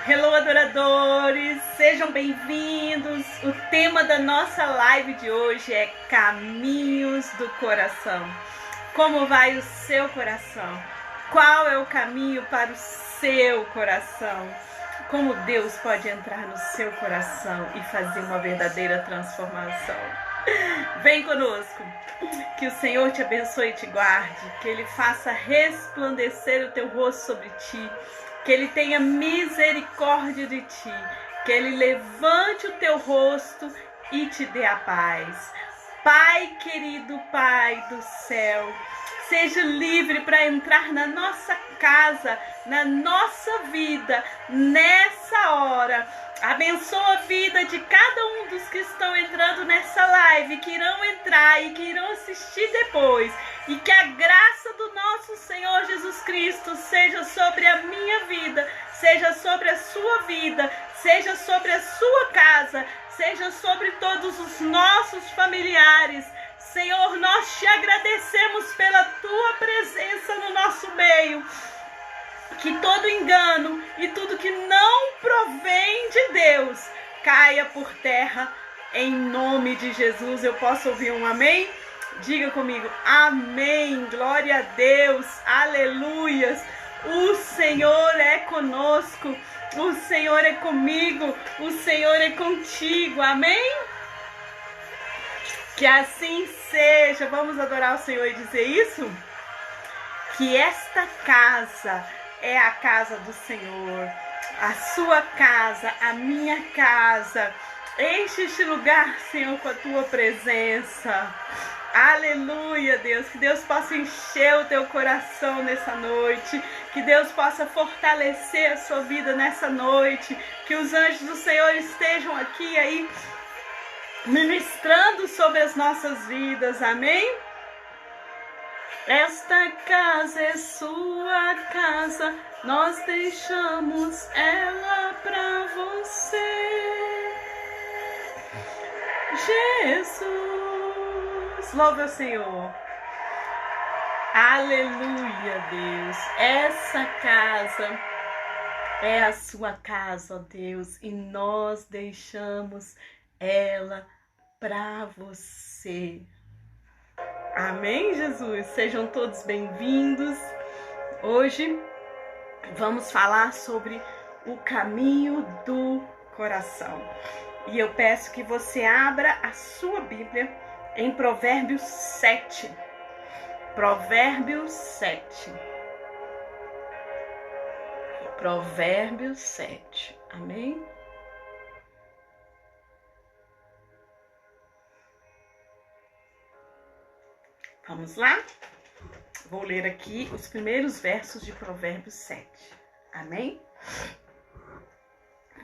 Hello, adoradores! Sejam bem-vindos! O tema da nossa live de hoje é Caminhos do Coração. Como vai o seu coração? Qual é o caminho para o seu coração? Como Deus pode entrar no seu coração e fazer uma verdadeira transformação? Vem conosco! Que o Senhor te abençoe e te guarde, que Ele faça resplandecer o teu rosto sobre ti, que Ele tenha misericórdia de ti, que Ele levante o teu rosto e te dê a paz. Pai querido, Pai do céu, seja livre para entrar na nossa casa, na nossa vida, nessa hora. Abençoa a vida de cada um dos que estão entrando nessa live, que irão entrar e que irão assistir depois. E que a graça do nosso Senhor Jesus Cristo seja sobre a minha vida, seja sobre a sua vida, seja sobre a sua casa, seja sobre todos os nossos familiares. Senhor, nós te agradecemos pela tua presença no nosso meio. Que todo engano e tudo que não provém de Deus caia por terra em nome de Jesus. Eu posso ouvir um amém? Diga comigo, amém, glória a Deus, aleluias. O Senhor é conosco, o Senhor é comigo, o Senhor é contigo, amém? Que assim seja. Vamos adorar o Senhor e dizer isso? Que esta casa é a casa do Senhor, a sua casa, a minha casa. Enche este lugar, Senhor, com a tua presença. Aleluia, Deus. Que Deus possa encher o teu coração nessa noite. Que Deus possa fortalecer a sua vida nessa noite. Que os anjos do Senhor estejam aqui aí ministrando sobre as nossas vidas. Amém? Esta casa é sua casa, nós deixamos ela pra você. Jesus, louve ao Senhor. Aleluia, Deus. Essa casa é a sua casa, ó Deus, e nós deixamos ela pra você. Amém, Jesus? Sejam todos bem-vindos. Hoje vamos falar sobre o caminho do coração. E eu peço que você abra a sua Bíblia em Provérbios 7. Provérbios 7. Provérbios 7. Amém? Vamos lá? Vou ler aqui os primeiros versos de Provérbios 7. Amém?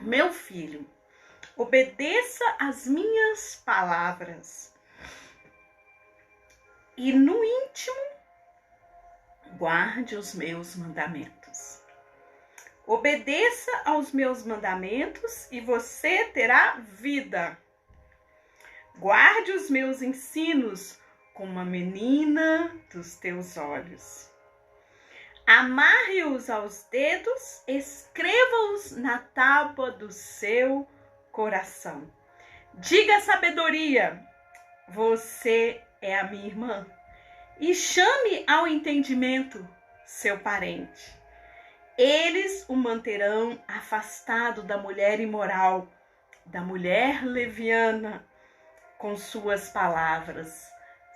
Meu filho, obedeça às minhas palavras e no íntimo guarde os meus mandamentos. Obedeça aos meus mandamentos e você terá vida. Guarde os meus ensinos como uma menina dos teus olhos. Amarre-os aos dedos, escreva-os na tábua do seu coração. Diga à sabedoria, você é a minha irmã, e chame ao entendimento seu parente. Eles o manterão afastado da mulher imoral, da mulher leviana, com suas palavras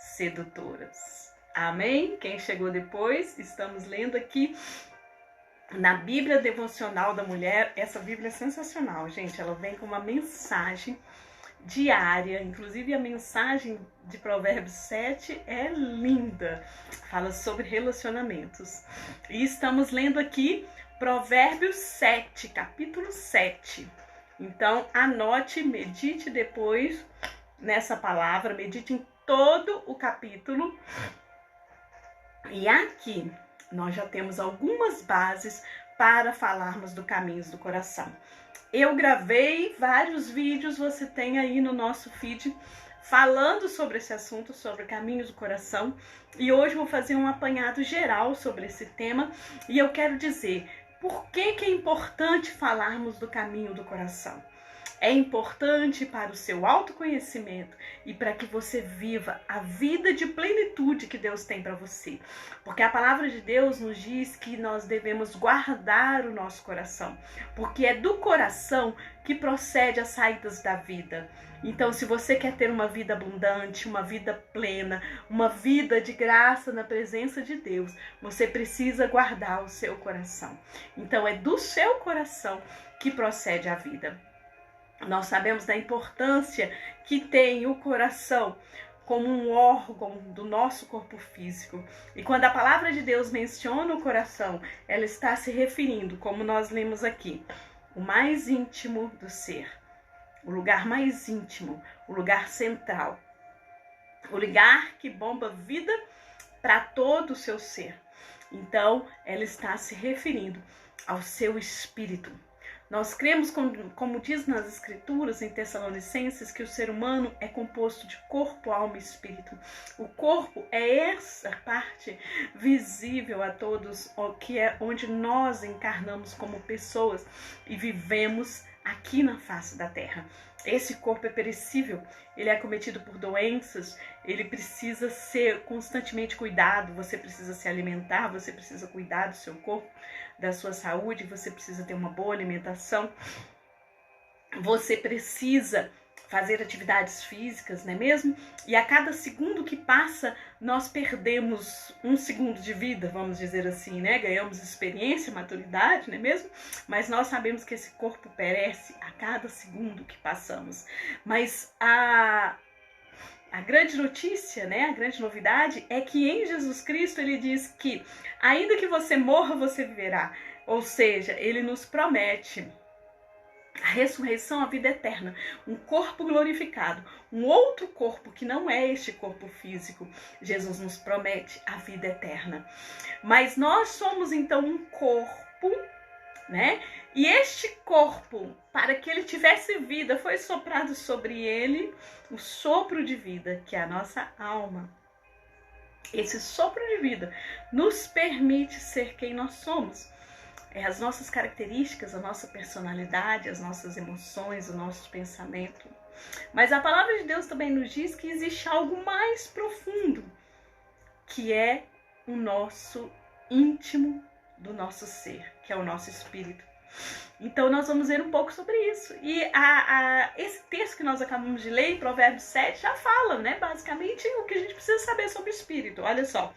sedutoras. Amém? Quem chegou depois, estamos lendo aqui na Bíblia Devocional da Mulher. Essa Bíblia é sensacional, gente. Ela vem com uma mensagem diária. Inclusive a mensagem de Provérbios 7 é linda. Fala sobre relacionamentos. E estamos lendo aqui Provérbios 7, capítulo 7. Então anote, medite depois nessa palavra, medite em todo o capítulo. E aqui nós já temos algumas bases para falarmos do caminhos do coração. Eu gravei vários vídeos, você tem aí no nosso feed falando sobre esse assunto, sobre caminhos do coração. E hoje vou fazer um apanhado geral sobre esse tema. E eu quero dizer, Por que é importante falarmos do caminho do coração? É importante para o seu autoconhecimento e para que você viva a vida de plenitude que Deus tem para você. Porque a palavra de Deus nos diz que nós devemos guardar o nosso coração, porque é do coração que procede as saídas da vida. Então, se você quer ter uma vida abundante, uma vida plena, uma vida de graça na presença de Deus, você precisa guardar o seu coração. Então, é do seu coração que procede a vida. Nós sabemos da importância que tem o coração como um órgão do nosso corpo físico. E quando a palavra de Deus menciona o coração, ela está se referindo, como nós lemos aqui, o mais íntimo do ser, o lugar mais íntimo, o lugar central, o lugar que bomba vida para todo o seu ser. Então, ela está se referindo ao seu espírito. Nós cremos, como diz nas Escrituras, em Tessalonicenses, que o ser humano é composto de corpo, alma e espírito. O corpo é essa parte visível a todos, que é onde nós encarnamos como pessoas e vivemos aqui na face da terra. Esse corpo é perecível, ele é acometido por doenças, ele precisa ser constantemente cuidado, você precisa se alimentar, você precisa cuidar do seu corpo, da sua saúde, você precisa ter uma boa alimentação, você precisa fazer atividades físicas, não é mesmo? E a cada segundo que passa, nós perdemos um segundo de vida, vamos dizer assim, né? Ganhamos experiência, maturidade, não é mesmo? Mas nós sabemos que esse corpo perece a cada segundo que passamos. Mas a grande notícia, né? A grande novidade é que em Jesus Cristo ele diz que ainda que você morra, você viverá. Ou seja, ele nos promete a ressurreição, a vida eterna, um corpo glorificado, um outro corpo que não é este corpo físico. Jesus nos promete a vida eterna. Mas nós somos então um corpo, né? E este corpo, para que ele tivesse vida, foi soprado sobre ele o sopro de vida, que é a nossa alma. Esse sopro de vida nos permite ser quem nós somos. As nossas características, a nossa personalidade, as nossas emoções, o nosso pensamento. Mas a palavra de Deus também nos diz que existe algo mais profundo, que é o nosso íntimo do nosso ser, que é o nosso espírito. Então nós vamos ver um pouco sobre isso. E esse texto que nós acabamos de ler, em Provérbios 7, já fala, né? Basicamente o que a gente precisa saber sobre o espírito. Olha só.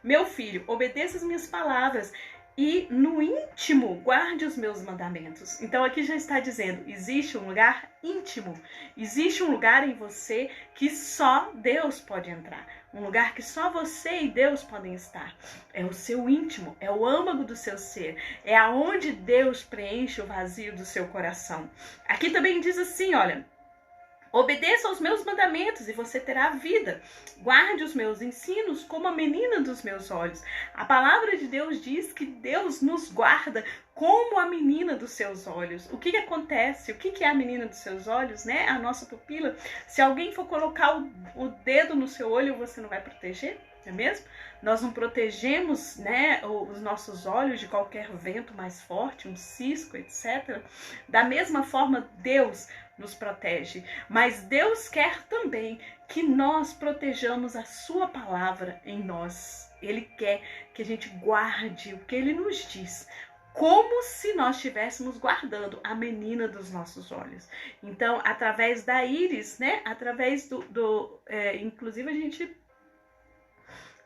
Meu filho, obedeça as minhas palavras e no íntimo guarde os meus mandamentos. Então aqui já está dizendo, existe um lugar íntimo, existe um lugar em você que só Deus pode entrar, um lugar que só você e Deus podem estar. É o seu íntimo, é o âmago do seu ser, é aonde Deus preenche o vazio do seu coração. Aqui também diz assim, olha, obedeça aos meus mandamentos e você terá vida. Guarde os meus ensinos como a menina dos meus olhos. A palavra de Deus diz que Deus nos guarda como a menina dos seus olhos. O que acontece? O que é a menina dos seus olhos, né? A nossa pupila. Se alguém for colocar o dedo no seu olho, você não vai proteger? Não é mesmo? Nós não protegemos, né, os nossos olhos de qualquer vento mais forte, um cisco, etc. Da mesma forma, Deus nos protege. Mas Deus quer também que nós protejamos a sua palavra em nós. Ele quer que a gente guarde o que ele nos diz, como se nós estivéssemos guardando a menina dos nossos olhos. Então, através da íris, né, através inclusive a gente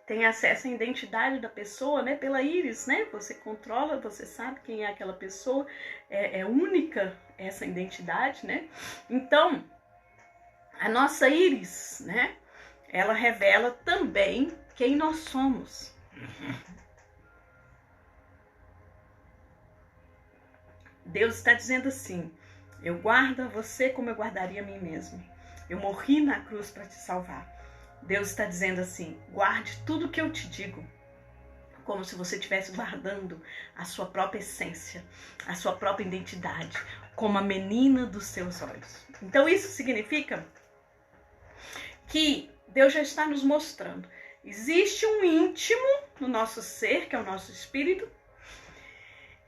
tem acesso à identidade da pessoa, né, pela íris, né? Você controla, você sabe quem é aquela pessoa, é única essa identidade, né? Então, a nossa íris, né, ela revela também quem nós somos. Deus está dizendo assim, eu guardo você como eu guardaria a mim mesmo. Eu morri na cruz para te salvar. Deus está dizendo assim, guarde tudo que eu te digo, como se você estivesse guardando a sua própria essência, a sua própria identidade, como a menina dos seus olhos. Então isso significa que Deus já está nos mostrando, existe um íntimo no nosso ser, que é o nosso espírito,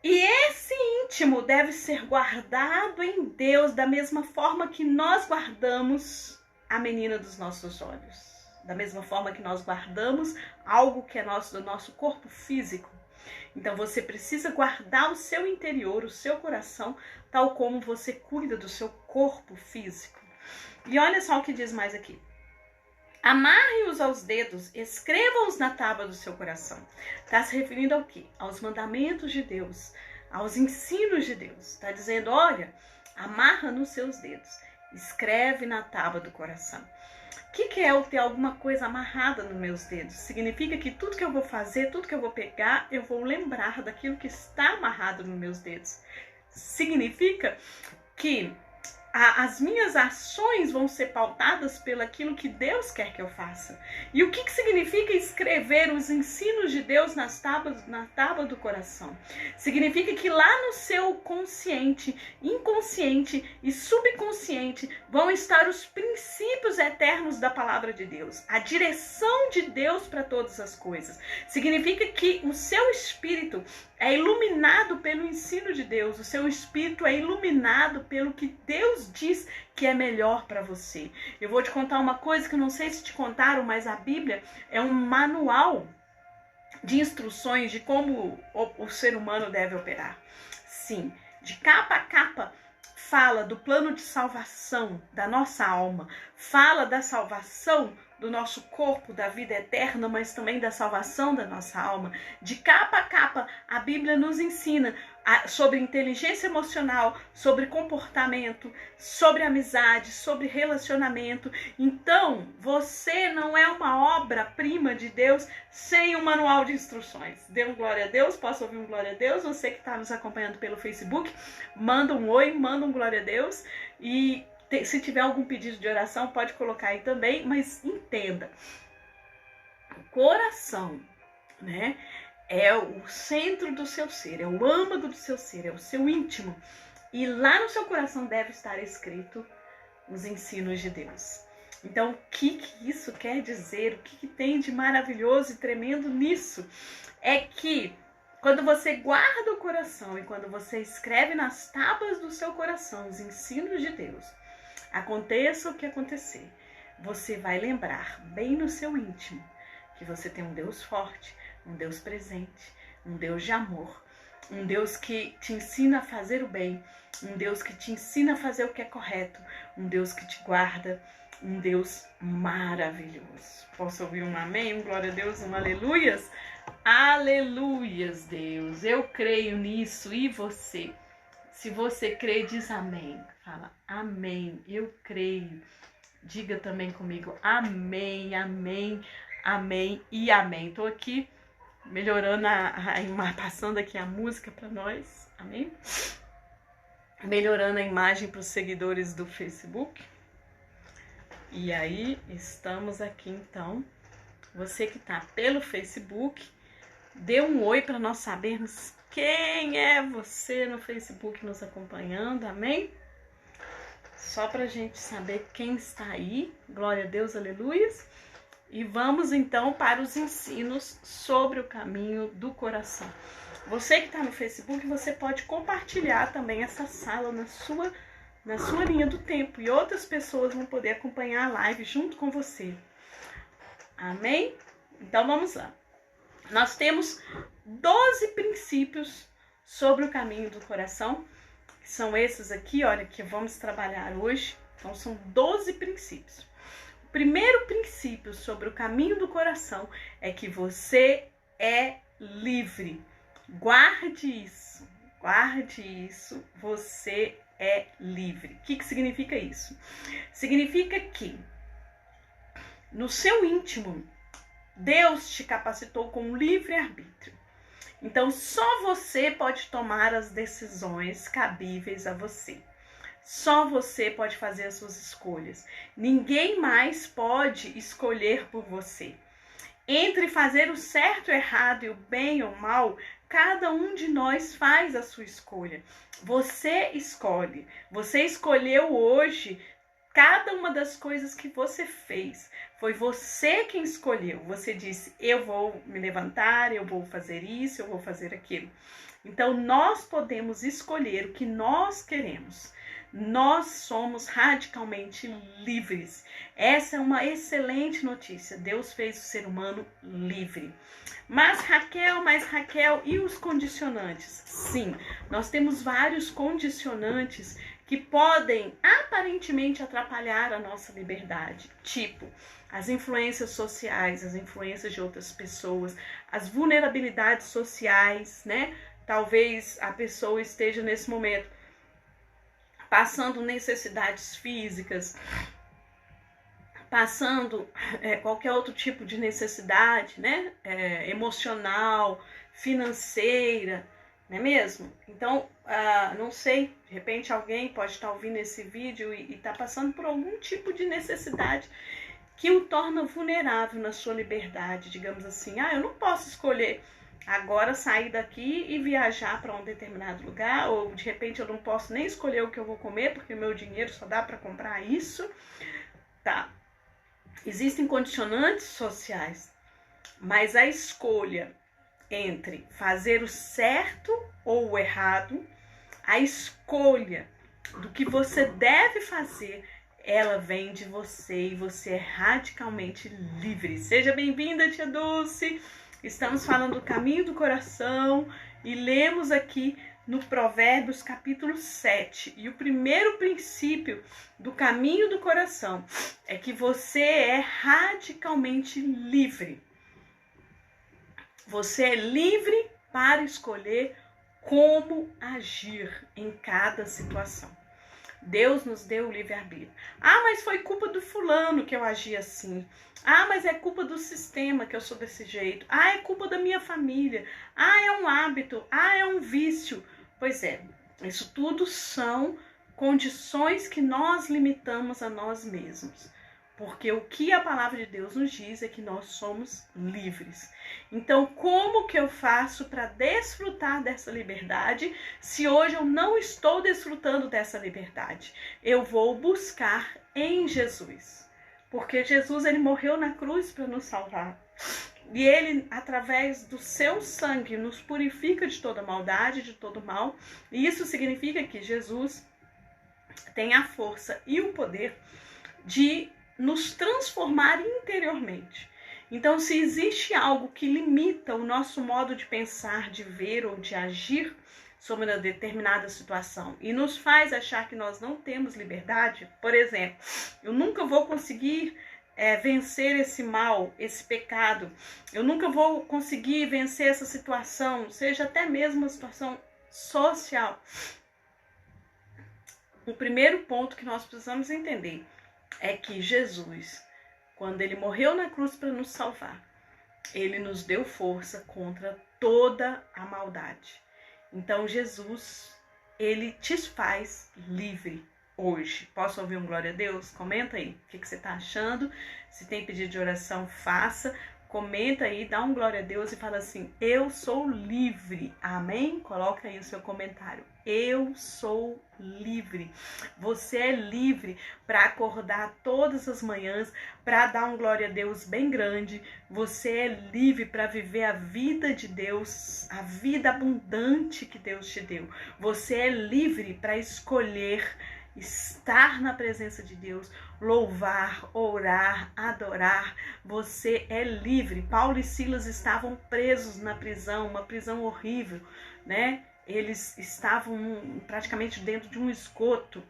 E esse íntimo deve ser guardado em Deus da mesma forma que nós guardamos a menina dos nossos olhos. Da mesma forma que nós guardamos algo que é nosso, do nosso corpo físico. Então você precisa guardar o seu interior, o seu coração, tal como você cuida do seu corpo físico. E olha só o que diz mais aqui. Amarre-os aos dedos, escreva-os na tábua do seu coração. Está se referindo ao quê? Aos mandamentos de Deus, aos ensinos de Deus. Está dizendo, olha, amarra nos seus dedos, escreve na tábua do coração. O que é eu ter alguma coisa amarrada nos meus dedos? Significa que tudo que eu vou fazer, tudo que eu vou pegar, eu vou lembrar daquilo que está amarrado nos meus dedos. Significa que as minhas ações vão ser pautadas pelo aquilo que Deus quer que eu faça. E o que significa escrever os ensinos de Deus na tábua do coração? Significa que lá no seu consciente, inconsciente e subconsciente vão estar os princípios eternos da palavra de Deus, a direção de Deus para todas as coisas. Significa que o seu espírito é iluminado pelo ensino de Deus, o seu espírito é iluminado pelo que Deus diz que é melhor para você. Eu vou te contar uma coisa que eu não sei se te contaram, mas a Bíblia é um manual de instruções de como o ser humano deve operar. Sim, de capa a capa, fala do plano de salvação da nossa alma, fala da salvação do nosso corpo, da vida eterna, mas também da salvação da nossa alma. De capa a capa, a Bíblia nos ensina sobre inteligência emocional, sobre comportamento, sobre amizade, sobre relacionamento. Então, você não é uma obra-prima de Deus sem um manual de instruções. Dê um glória a Deus, posso ouvir um glória a Deus? Você que está nos acompanhando pelo Facebook, manda um oi, manda um glória a Deus. E se tiver algum pedido de oração, pode colocar aí também, mas entenda, o coração, né, é o centro do seu ser, é o âmago do seu ser, é o seu íntimo. E lá no seu coração deve estar escrito os ensinos de Deus. Então, o que isso quer dizer? O que tem de maravilhoso e tremendo nisso? É que quando você guarda o coração e quando você escreve nas tábuas do seu coração os ensinos de Deus, aconteça o que acontecer, você vai lembrar bem no seu íntimo que você tem um Deus forte, um Deus presente, um Deus de amor, um Deus que te ensina a fazer o bem, um Deus que te ensina a fazer o que é correto, um Deus que te guarda, um Deus maravilhoso. Posso ouvir um amém, um glória a Deus, um aleluias? Aleluias, Deus, eu creio nisso. E você? Se você crê, diz amém. Fala amém, eu creio. Diga também comigo amém, amém, amém e amém. Tô aqui melhorando, passando aqui a música para nós, amém? Melhorando a imagem para os seguidores do Facebook. E aí, estamos aqui então. Você que tá pelo Facebook, dê um oi para nós sabermos quem é você no Facebook nos acompanhando, amém? Só pra gente saber quem está aí, glória a Deus, aleluias. E vamos então para os ensinos sobre o caminho do coração. Você que está no Facebook, você pode compartilhar também essa sala na sua linha do tempo. E outras pessoas vão poder acompanhar a live junto com você. Amém? Então vamos lá. Nós temos 12 princípios sobre o caminho do coração. Que são esses aqui, olha, que vamos trabalhar hoje. Então são 12 princípios. O primeiro princípio sobre o caminho do coração é que você é livre. Guarde isso, você é livre. O que significa isso? Significa que no seu íntimo, Deus te capacitou com um livre-arbítrio. Então, só você pode tomar as decisões cabíveis a você. Só você pode fazer as suas escolhas. Ninguém mais pode escolher por você. Entre fazer o certo, o errado e o bem ou o mal, cada um de nós faz a sua escolha. Você escolhe. Você escolheu hoje cada uma das coisas que você fez. Foi você quem escolheu. Você disse, eu vou me levantar, eu vou fazer isso, eu vou fazer aquilo. Então, nós podemos escolher o que nós queremos. Nós somos radicalmente livres. Essa é uma excelente notícia. Deus fez o ser humano livre. Mas Raquel, e os condicionantes? Sim, nós temos vários condicionantes que podem aparentemente atrapalhar a nossa liberdade. Tipo, as influências sociais, as influências de outras pessoas, as vulnerabilidades sociais, né? Talvez a pessoa esteja nesse momento passando necessidades físicas, passando qualquer outro tipo de necessidade, né? Emocional, financeira, não é mesmo? Então, não sei, de repente alguém pode estar ouvindo esse vídeo e está passando por algum tipo de necessidade que o torna vulnerável na sua liberdade, digamos assim. Eu não posso escolher agora sair daqui e viajar para um determinado lugar, ou de repente eu não posso nem escolher o que eu vou comer, porque o meu dinheiro só dá para comprar isso. Tá. Existem condicionantes sociais, mas a escolha entre fazer o certo ou o errado, a escolha do que você deve fazer, ela vem de você e você é radicalmente livre. Seja bem-vinda, tia Dulce! Estamos falando do caminho do coração e lemos aqui no Provérbios capítulo 7. E o primeiro princípio do caminho do coração é que você é radicalmente livre. Você é livre para escolher como agir em cada situação. Deus nos deu o livre-arbítrio. Mas foi culpa do fulano que eu agi assim. Mas é culpa do sistema que eu sou desse jeito. É culpa da minha família. É um hábito. É um vício. Pois é, isso tudo são condições que nós limitamos a nós mesmos. Porque o que a palavra de Deus nos diz é que nós somos livres. Então, como que eu faço para desfrutar dessa liberdade se hoje eu não estou desfrutando dessa liberdade? Eu vou buscar em Jesus. Porque Jesus, ele morreu na cruz para nos salvar. E ele, através do seu sangue, nos purifica de toda maldade, de todo mal. E isso significa que Jesus tem a força e o poder de nos transformar interiormente. Então, se existe algo que limita o nosso modo de pensar, de ver ou de agir sobre uma determinada situação e nos faz achar que nós não temos liberdade, por exemplo, eu nunca vou conseguir vencer esse mal, esse pecado, eu nunca vou conseguir vencer essa situação, seja até mesmo uma situação social. O primeiro ponto que nós precisamos entender é que Jesus, quando ele morreu na cruz para nos salvar, ele nos deu força contra toda a maldade. Então Jesus, ele te faz livre hoje. Posso ouvir um glória a Deus? Comenta aí o que você está achando. Se tem pedido de oração, faça. Comenta aí, dá um glória a Deus e fala assim: eu sou livre. Amém? Coloca aí o seu comentário. Eu sou livre. Você é livre para acordar todas as manhãs, para dar um glória a Deus bem grande. Você é livre para viver a vida de Deus, a vida abundante que Deus te deu. Você é livre para escolher estar na presença de Deus, louvar, orar, adorar. Você é livre. Paulo e Silas estavam presos na prisão, uma prisão horrível, né? Eles estavam praticamente dentro de um esgoto.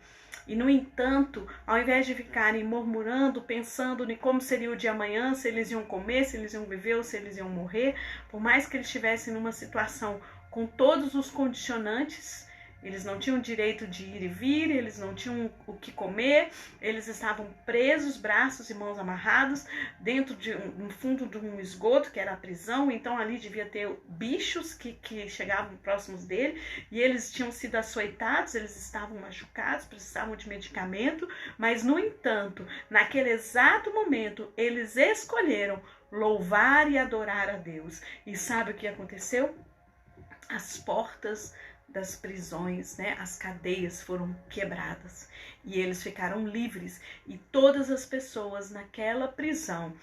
E, no entanto, ao invés de ficarem murmurando, pensando em como seria o dia amanhã, se eles iam comer, se eles iam viver ou se eles iam morrer, por mais que eles estivessem numa situação com todos os condicionantes, eles não tinham direito de ir e vir, eles não tinham o que comer, eles estavam presos, braços e mãos amarrados, dentro no fundo de um esgoto, que era a prisão. Então ali devia ter bichos que chegavam próximos dele, e eles tinham sido açoitados, eles estavam machucados, precisavam de medicamento, mas no entanto, naquele exato momento, eles escolheram louvar e adorar a Deus. E sabe o que aconteceu? As portas das prisões, né, as cadeias foram quebradas e eles ficaram livres, e todas as pessoas naquela prisão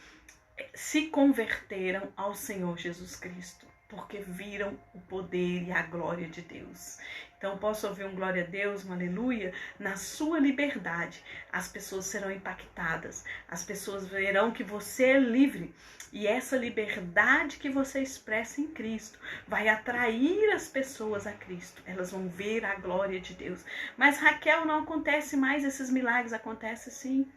se converteram ao Senhor Jesus Cristo. porque viram o poder e a glória de Deus. Então, posso ouvir um glória a Deus, um aleluia? Na sua liberdade, as pessoas serão impactadas, as pessoas verão que você é livre, e essa liberdade que você expressa em Cristo vai atrair as pessoas a Cristo. Elas vão ver a glória de Deus. Mas, Raquel, não acontece mais esses milagres? Acontece sim.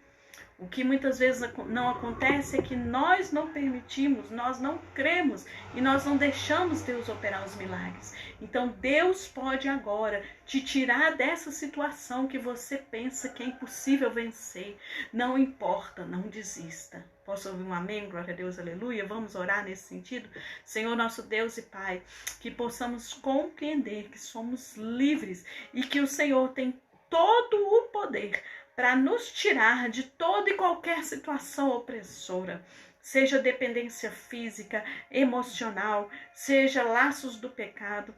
O que muitas vezes não acontece é que nós não permitimos, nós não cremos e nós não deixamos Deus operar os milagres. Então Deus pode agora te tirar dessa situação que você pensa que é impossível vencer. Não importa, não desista. Posso ouvir um amém? Glória a Deus, aleluia. Vamos orar nesse sentido? Senhor nosso Deus e Pai, que possamos compreender que somos livres e que o Senhor tem todo o poder para nos tirar de toda e qualquer situação opressora, seja dependência física, emocional, seja laços do pecado,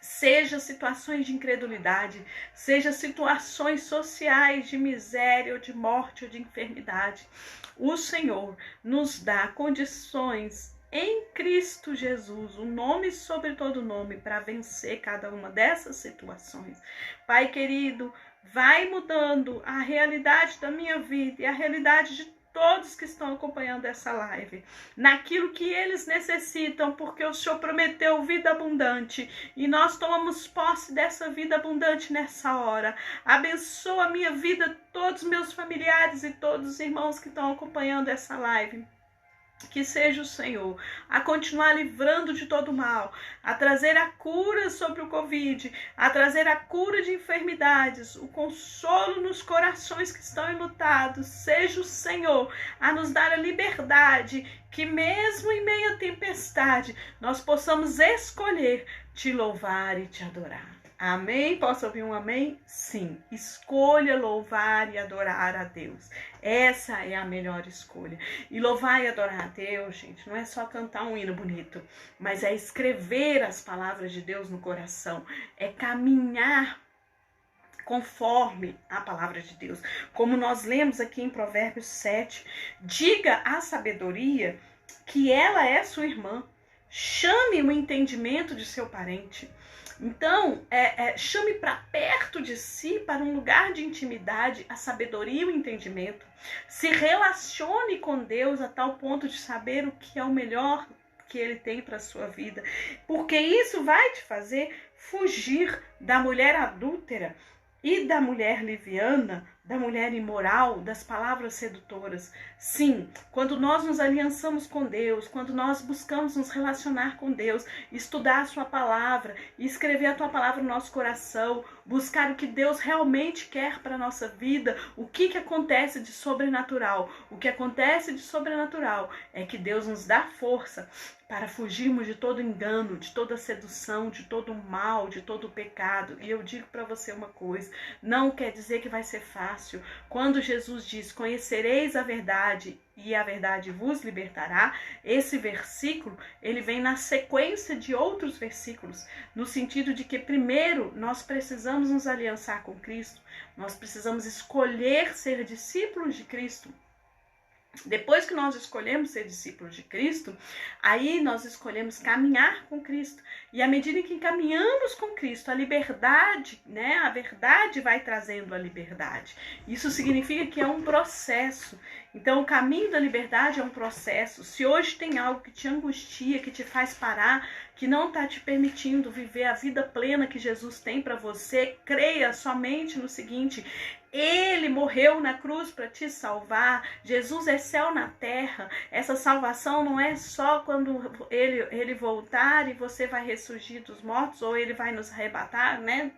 seja situações de incredulidade, seja situações sociais de miséria ou de morte ou de enfermidade. O Senhor nos dá condições em Cristo Jesus, o nome sobre todo nome, para vencer cada uma dessas situações. Pai querido, vai mudando a realidade da minha vida e a realidade de todos que estão acompanhando essa live, naquilo que eles necessitam, porque o Senhor prometeu vida abundante e nós tomamos posse dessa vida abundante nessa hora. Abençoa a minha vida, todos os meus familiares e todos os irmãos que estão acompanhando essa live. Que seja o Senhor a continuar livrando de todo mal, a trazer a cura sobre o Covid, a trazer a cura de enfermidades, o consolo nos corações que estão enlutados. Seja o Senhor a nos dar a liberdade, que mesmo em meio à tempestade, nós possamos escolher te louvar e te adorar. Amém? Posso ouvir um amém? Sim. Escolha louvar e adorar a Deus. Essa é a melhor escolha. E louvar e adorar a Deus, gente, não é só cantar um hino bonito, mas é escrever as palavras de Deus no coração. É caminhar conforme a palavra de Deus. Como nós lemos aqui em Provérbios 7, diga à sabedoria que ela é sua irmã. Chame o entendimento de seu parente. Então, chame para perto de si, para um lugar de intimidade, a sabedoria e o entendimento. Se relacione com Deus a tal ponto de saber o que é o melhor que Ele tem para a sua vida. Porque isso vai te fazer fugir da mulher adúltera e da mulher leviana, da mulher imoral, das palavras sedutoras. Sim, quando nós nos aliançamos com Deus, quando nós buscamos nos relacionar com Deus, estudar a sua palavra, escrever a tua palavra no nosso coração, buscar o que Deus realmente quer para a nossa vida, o que acontece de sobrenatural? O que acontece de sobrenatural é que Deus nos dá força para fugirmos de todo engano, de toda sedução, de todo mal, de todo pecado. E eu digo para você uma coisa, não quer dizer que vai ser fácil. Quando Jesus diz, conhecereis a verdade e a verdade vos libertará, esse versículo, ele vem na sequência de outros versículos, no sentido de que primeiro nós precisamos nos aliançar com Cristo, nós precisamos escolher ser discípulos de Cristo. Depois que nós escolhemos ser discípulos de Cristo, aí nós escolhemos caminhar com Cristo. E à medida que caminhamos com Cristo, a liberdade, né? A verdade vai trazendo a liberdade. Isso significa que é um processo. Então, o caminho da liberdade é um processo. Se hoje tem algo que te angustia, que te faz parar, que não está te permitindo viver a vida plena que Jesus tem para você, creia somente no seguinte: Ele morreu na cruz para te salvar. Jesus é céu na terra. Essa salvação não é só quando ele voltar e você vai ressurgir dos mortos ou ele vai nos arrebatar, né?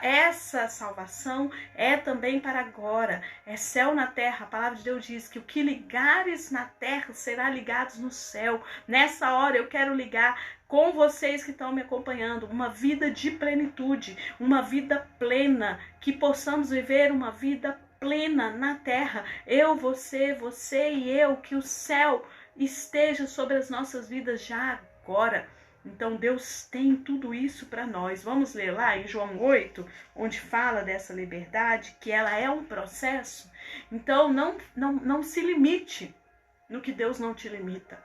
Essa salvação é também para agora. É céu na terra. A palavra de Deus diz que o que ligares na terra será ligado no céu. Nessa hora eu quero ligar com vocês que estão me acompanhando, uma vida de plenitude, uma vida plena, que possamos viver uma vida plena na terra. Eu, você e eu, que o céu esteja sobre as nossas vidas já agora. Então Deus tem tudo isso para nós. Vamos ler lá em João 8, onde fala dessa liberdade, que ela é um processo. Então não se limite no que Deus não te limita.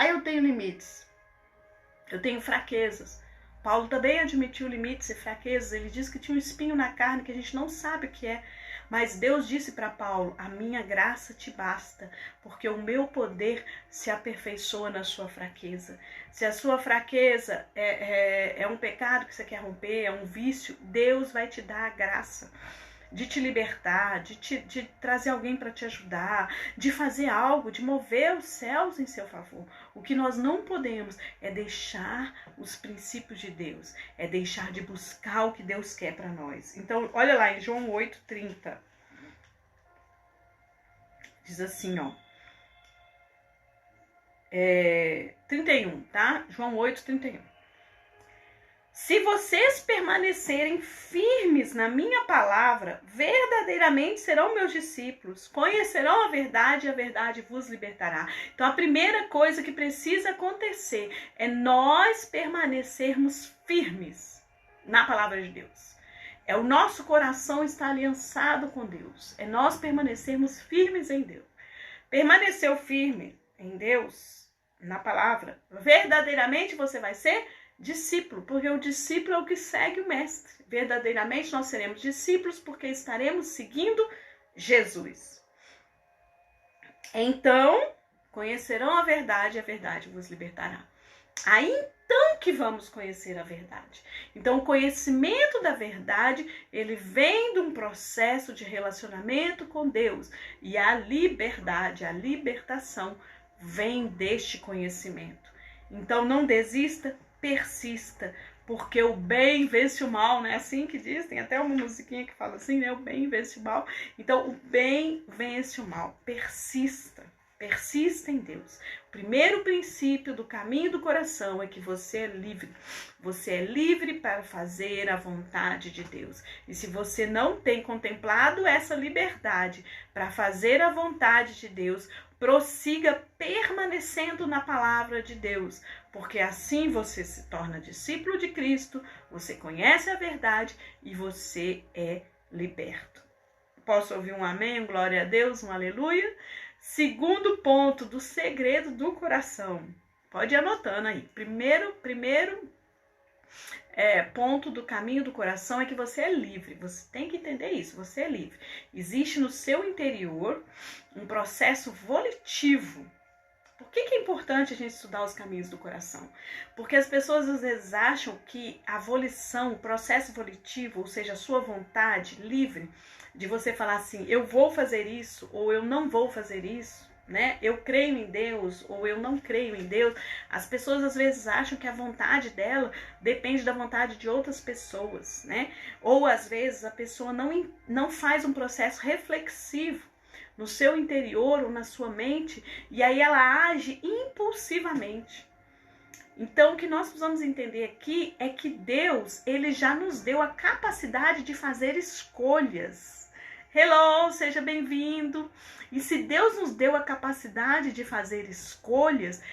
Eu tenho limites, eu tenho fraquezas. Paulo também admitiu limites e fraquezas. Ele disse que tinha um espinho na carne que a gente não sabe o que é. Mas Deus disse para Paulo: a minha graça te basta, porque o meu poder se aperfeiçoa na sua fraqueza. Se a sua fraqueza é um pecado que você quer romper, é um vício, Deus vai te dar a graça de te libertar, de trazer alguém para te ajudar, de fazer algo, de mover os céus em seu favor. O que nós não podemos é deixar os princípios de Deus, é deixar de buscar o que Deus quer para nós. Então, olha lá em João 8:30. Diz assim, 31, tá? João 8:31. Se vocês permanecerem firmes na minha palavra, verdadeiramente serão meus discípulos, conhecerão a verdade e a verdade vos libertará. Então a primeira coisa que precisa acontecer é nós permanecermos firmes na palavra de Deus. É o nosso coração estar aliançado com Deus, é nós permanecermos firmes em Deus. Permaneceu firme em Deus, na palavra, verdadeiramente você vai ser discípulo, porque o discípulo é o que segue o mestre. Verdadeiramente nós seremos discípulos porque estaremos seguindo Jesus. Então, conhecerão a verdade e a verdade vos libertará. Aí então que vamos conhecer a verdade. Então, o conhecimento da verdade, ele vem de um processo de relacionamento com Deus. E a liberdade, a libertação, vem deste conhecimento. Então, não desista, persista, porque o bem vence o mal, né? Assim que diz, tem até uma musiquinha que fala assim, né? O bem vence o mal. Então, o bem vence o mal. Persista, persista em Deus. O primeiro princípio do caminho do coração é que você é livre. Você é livre para fazer a vontade de Deus. E se você não tem contemplado essa liberdade para fazer a vontade de Deus, prossiga permanecendo na palavra de Deus, porque assim você se torna discípulo de Cristo, você conhece a verdade e você é liberto. Posso ouvir um amém, um glória a Deus, um aleluia? Segundo ponto do segredo do coração. Pode ir anotando aí. Primeiro ponto do caminho do coração é que você é livre. Você tem que entender isso, você é livre. Existe no seu interior um processo volitivo. Por que é importante a gente estudar os caminhos do coração? Porque as pessoas às vezes acham que a volição, o processo volitivo, ou seja, a sua vontade livre de você falar assim, eu vou fazer isso ou eu não vou fazer isso, né? Eu creio em Deus ou eu não creio em Deus. As pessoas às vezes acham que a vontade dela depende da vontade de outras pessoas, né? Ou às vezes a pessoa não faz um processo reflexivo no seu interior ou na sua mente, e aí ela age impulsivamente. Então, o que nós precisamos entender aqui é que Deus, ele já nos deu a capacidade de fazer escolhas. Hello, seja bem-vindo. E se Deus nos deu a capacidade de fazer escolhas,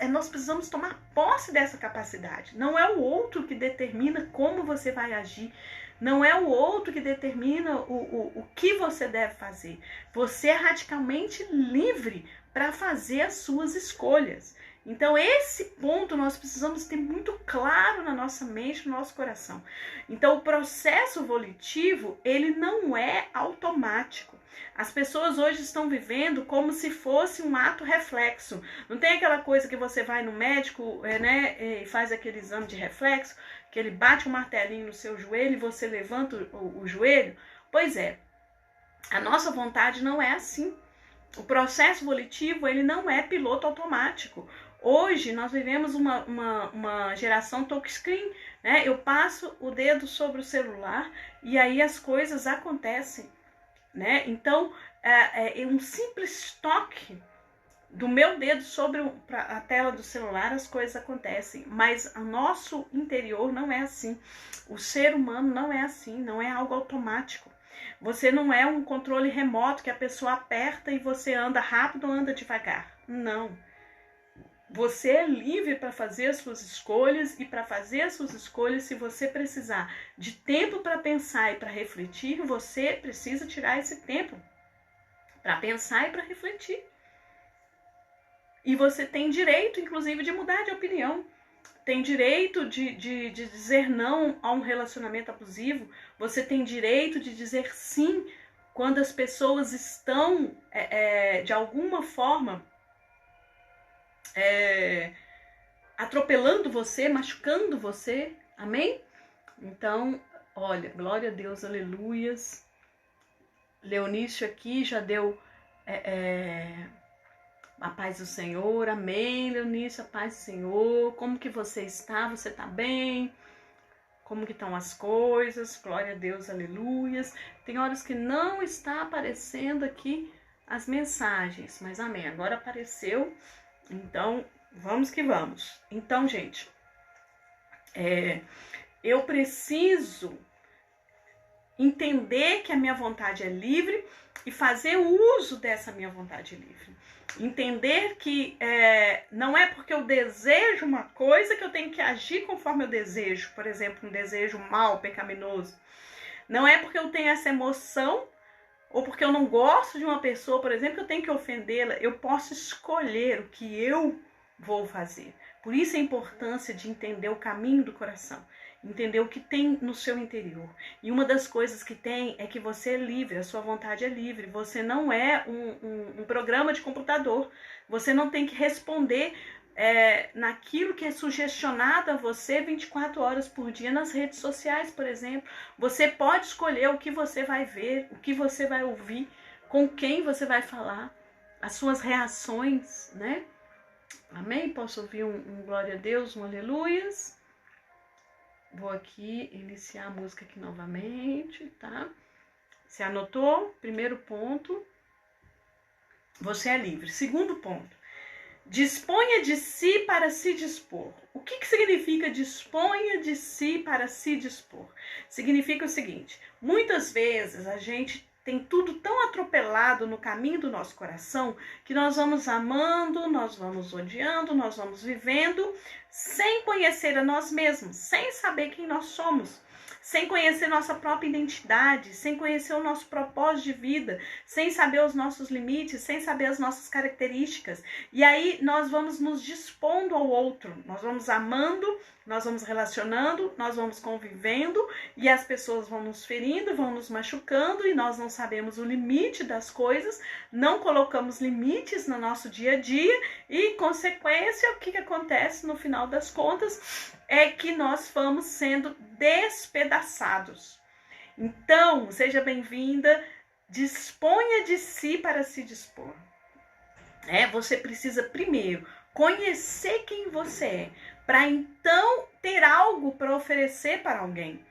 nós precisamos tomar posse dessa capacidade. Não é o outro que determina como você vai agir. Não é o outro que determina o que você deve fazer. Você é radicalmente livre para fazer as suas escolhas. Então, esse ponto nós precisamos ter muito claro na nossa mente, no nosso coração. Então, o processo volitivo, ele não é automático. As pessoas hoje estão vivendo como se fosse um ato reflexo. Não tem aquela coisa que você vai no médico, e faz aquele exame de reflexo, que ele bate um martelinho no seu joelho e você levanta o joelho? Pois é, a nossa vontade não é assim. O processo volitivo, ele não é piloto automático. Hoje, nós vivemos uma geração touchscreen, né? Eu passo o dedo sobre o celular e aí as coisas acontecem, né? Então, um simples toque do meu dedo sobre a tela do celular, as coisas acontecem. Mas o nosso interior não é assim. O ser humano não é assim, não é algo automático. Você não é um controle remoto que a pessoa aperta e você anda rápido ou anda devagar. Não. Você é livre para fazer as suas escolhas, e para fazer as suas escolhas, se você precisar de tempo para pensar e para refletir, você precisa tirar esse tempo para pensar e para refletir. E você tem direito, inclusive, de mudar de opinião. Tem direito de dizer não a um relacionamento abusivo. Você tem direito de dizer sim quando as pessoas estão, de alguma forma, atropelando você, machucando você. Amém? Então, olha, glória a Deus, aleluias. Leonício aqui já deu a paz do Senhor. Amém, Leonício, a paz do Senhor. Como que você está? Você está bem? Como que estão as coisas? Glória a Deus, aleluias. Tem horas que não está aparecendo aqui as mensagens, mas amém, agora apareceu. Então, vamos que vamos. Então, gente, eu preciso entender que a minha vontade é livre e fazer uso dessa minha vontade livre. Entender que não é porque eu desejo uma coisa que eu tenho que agir conforme eu desejo. Por exemplo, um desejo mau, pecaminoso. Não é porque eu tenho essa emoção ou porque eu não gosto de uma pessoa, por exemplo, que eu tenho que ofendê-la. Eu posso escolher o que eu vou fazer. Por isso a importância de entender o caminho do coração. Entender o que tem no seu interior. E uma das coisas que tem é que você é livre, a sua vontade é livre. Você não é um programa de computador. Você não tem que responder naquilo que é sugestionado a você 24 horas por dia nas redes sociais, por exemplo. Você pode escolher o que você vai ver, o que você vai ouvir, com quem você vai falar, as suas reações, né? Amém? Posso ouvir um glória a Deus, um aleluias? Vou aqui iniciar a música aqui novamente, tá? Você anotou? Primeiro ponto, você é livre. Segundo ponto, disponha de si para se dispor. O que significa disponha de si para se dispor? Significa o seguinte, muitas vezes a gente tem tudo tão atropelado no caminho do nosso coração que nós vamos amando, nós vamos odiando, nós vamos vivendo sem conhecer a nós mesmos, sem saber quem nós somos, sem conhecer nossa própria identidade, sem conhecer o nosso propósito de vida, sem saber os nossos limites, sem saber as nossas características. E aí nós vamos nos dispondo ao outro, nós vamos amando, nós vamos relacionando, nós vamos convivendo e as pessoas vão nos ferindo, vão nos machucando e nós não sabemos o limite das coisas, não colocamos limites no nosso dia a dia e, consequência, o que acontece no final das contas é que nós vamos sendo despedaçados. Então, seja bem-vinda, disponha de si para se dispor. Você precisa primeiro conhecer quem você é, para então ter algo para oferecer para alguém.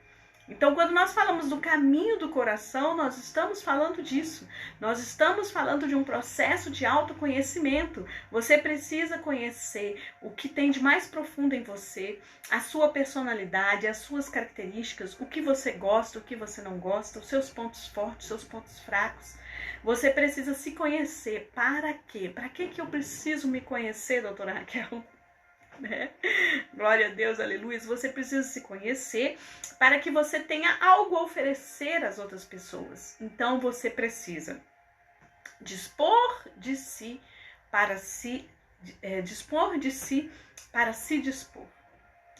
Então, quando nós falamos do caminho do coração, nós estamos falando disso. Nós estamos falando de um processo de autoconhecimento. Você precisa conhecer o que tem de mais profundo em você, a sua personalidade, as suas características, o que você gosta, o que você não gosta, os seus pontos fortes, os seus pontos fracos. Você precisa se conhecer. Para quê? Para que eu preciso me conhecer, doutora Raquel? Glória a Deus, aleluia. Você precisa se conhecer para que você tenha algo a oferecer às outras pessoas. Então você precisa dispor de si para se dispor de si para se dispor,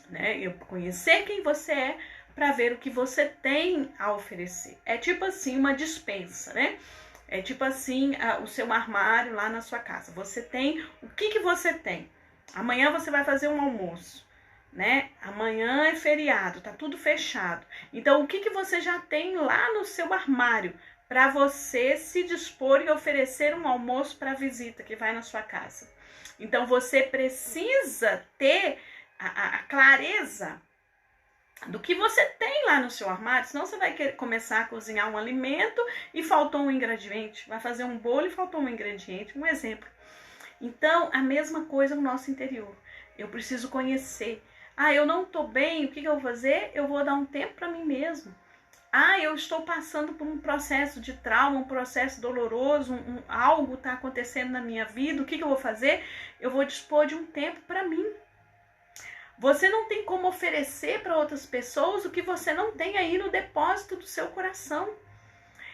né? Eu conhecer quem você é para ver o que você tem a oferecer. É tipo assim uma despensa, né? É tipo assim o seu armário lá na sua casa. Você tem o que você tem? Amanhã você vai fazer um almoço, né? Amanhã é feriado, tá tudo fechado. Então, o que você já tem lá no seu armário para você se dispor e oferecer um almoço para a visita que vai na sua casa? Então, você precisa ter a clareza do que você tem lá no seu armário, senão você vai querer começar a cozinhar um alimento e faltou um ingrediente. Vai fazer um bolo e faltou um ingrediente, um exemplo. Então, a mesma coisa no nosso interior. Eu preciso conhecer. Eu não estou bem, o que eu vou fazer? Eu vou dar um tempo para mim mesmo. Eu estou passando por um processo de trauma, um processo doloroso, algo está acontecendo na minha vida, o que eu vou fazer? Eu vou dispor de um tempo para mim. Você não tem como oferecer para outras pessoas o que você não tem aí no depósito do seu coração.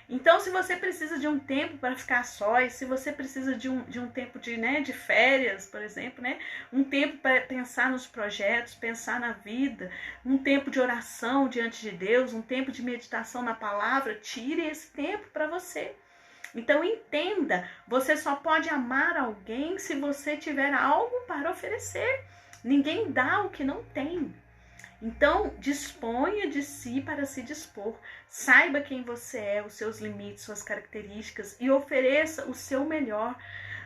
Então, se você precisa de um tempo para ficar sós, se você precisa de um tempo de férias, por exemplo, né? Um tempo para pensar nos projetos, pensar na vida, um tempo de oração diante de Deus, um tempo de meditação na palavra, tire esse tempo para você. Então, entenda, você só pode amar alguém se você tiver algo para oferecer. Ninguém dá o que não tem. Então, disponha de si para se dispor. Saiba quem você é, os seus limites, suas características e ofereça o seu melhor.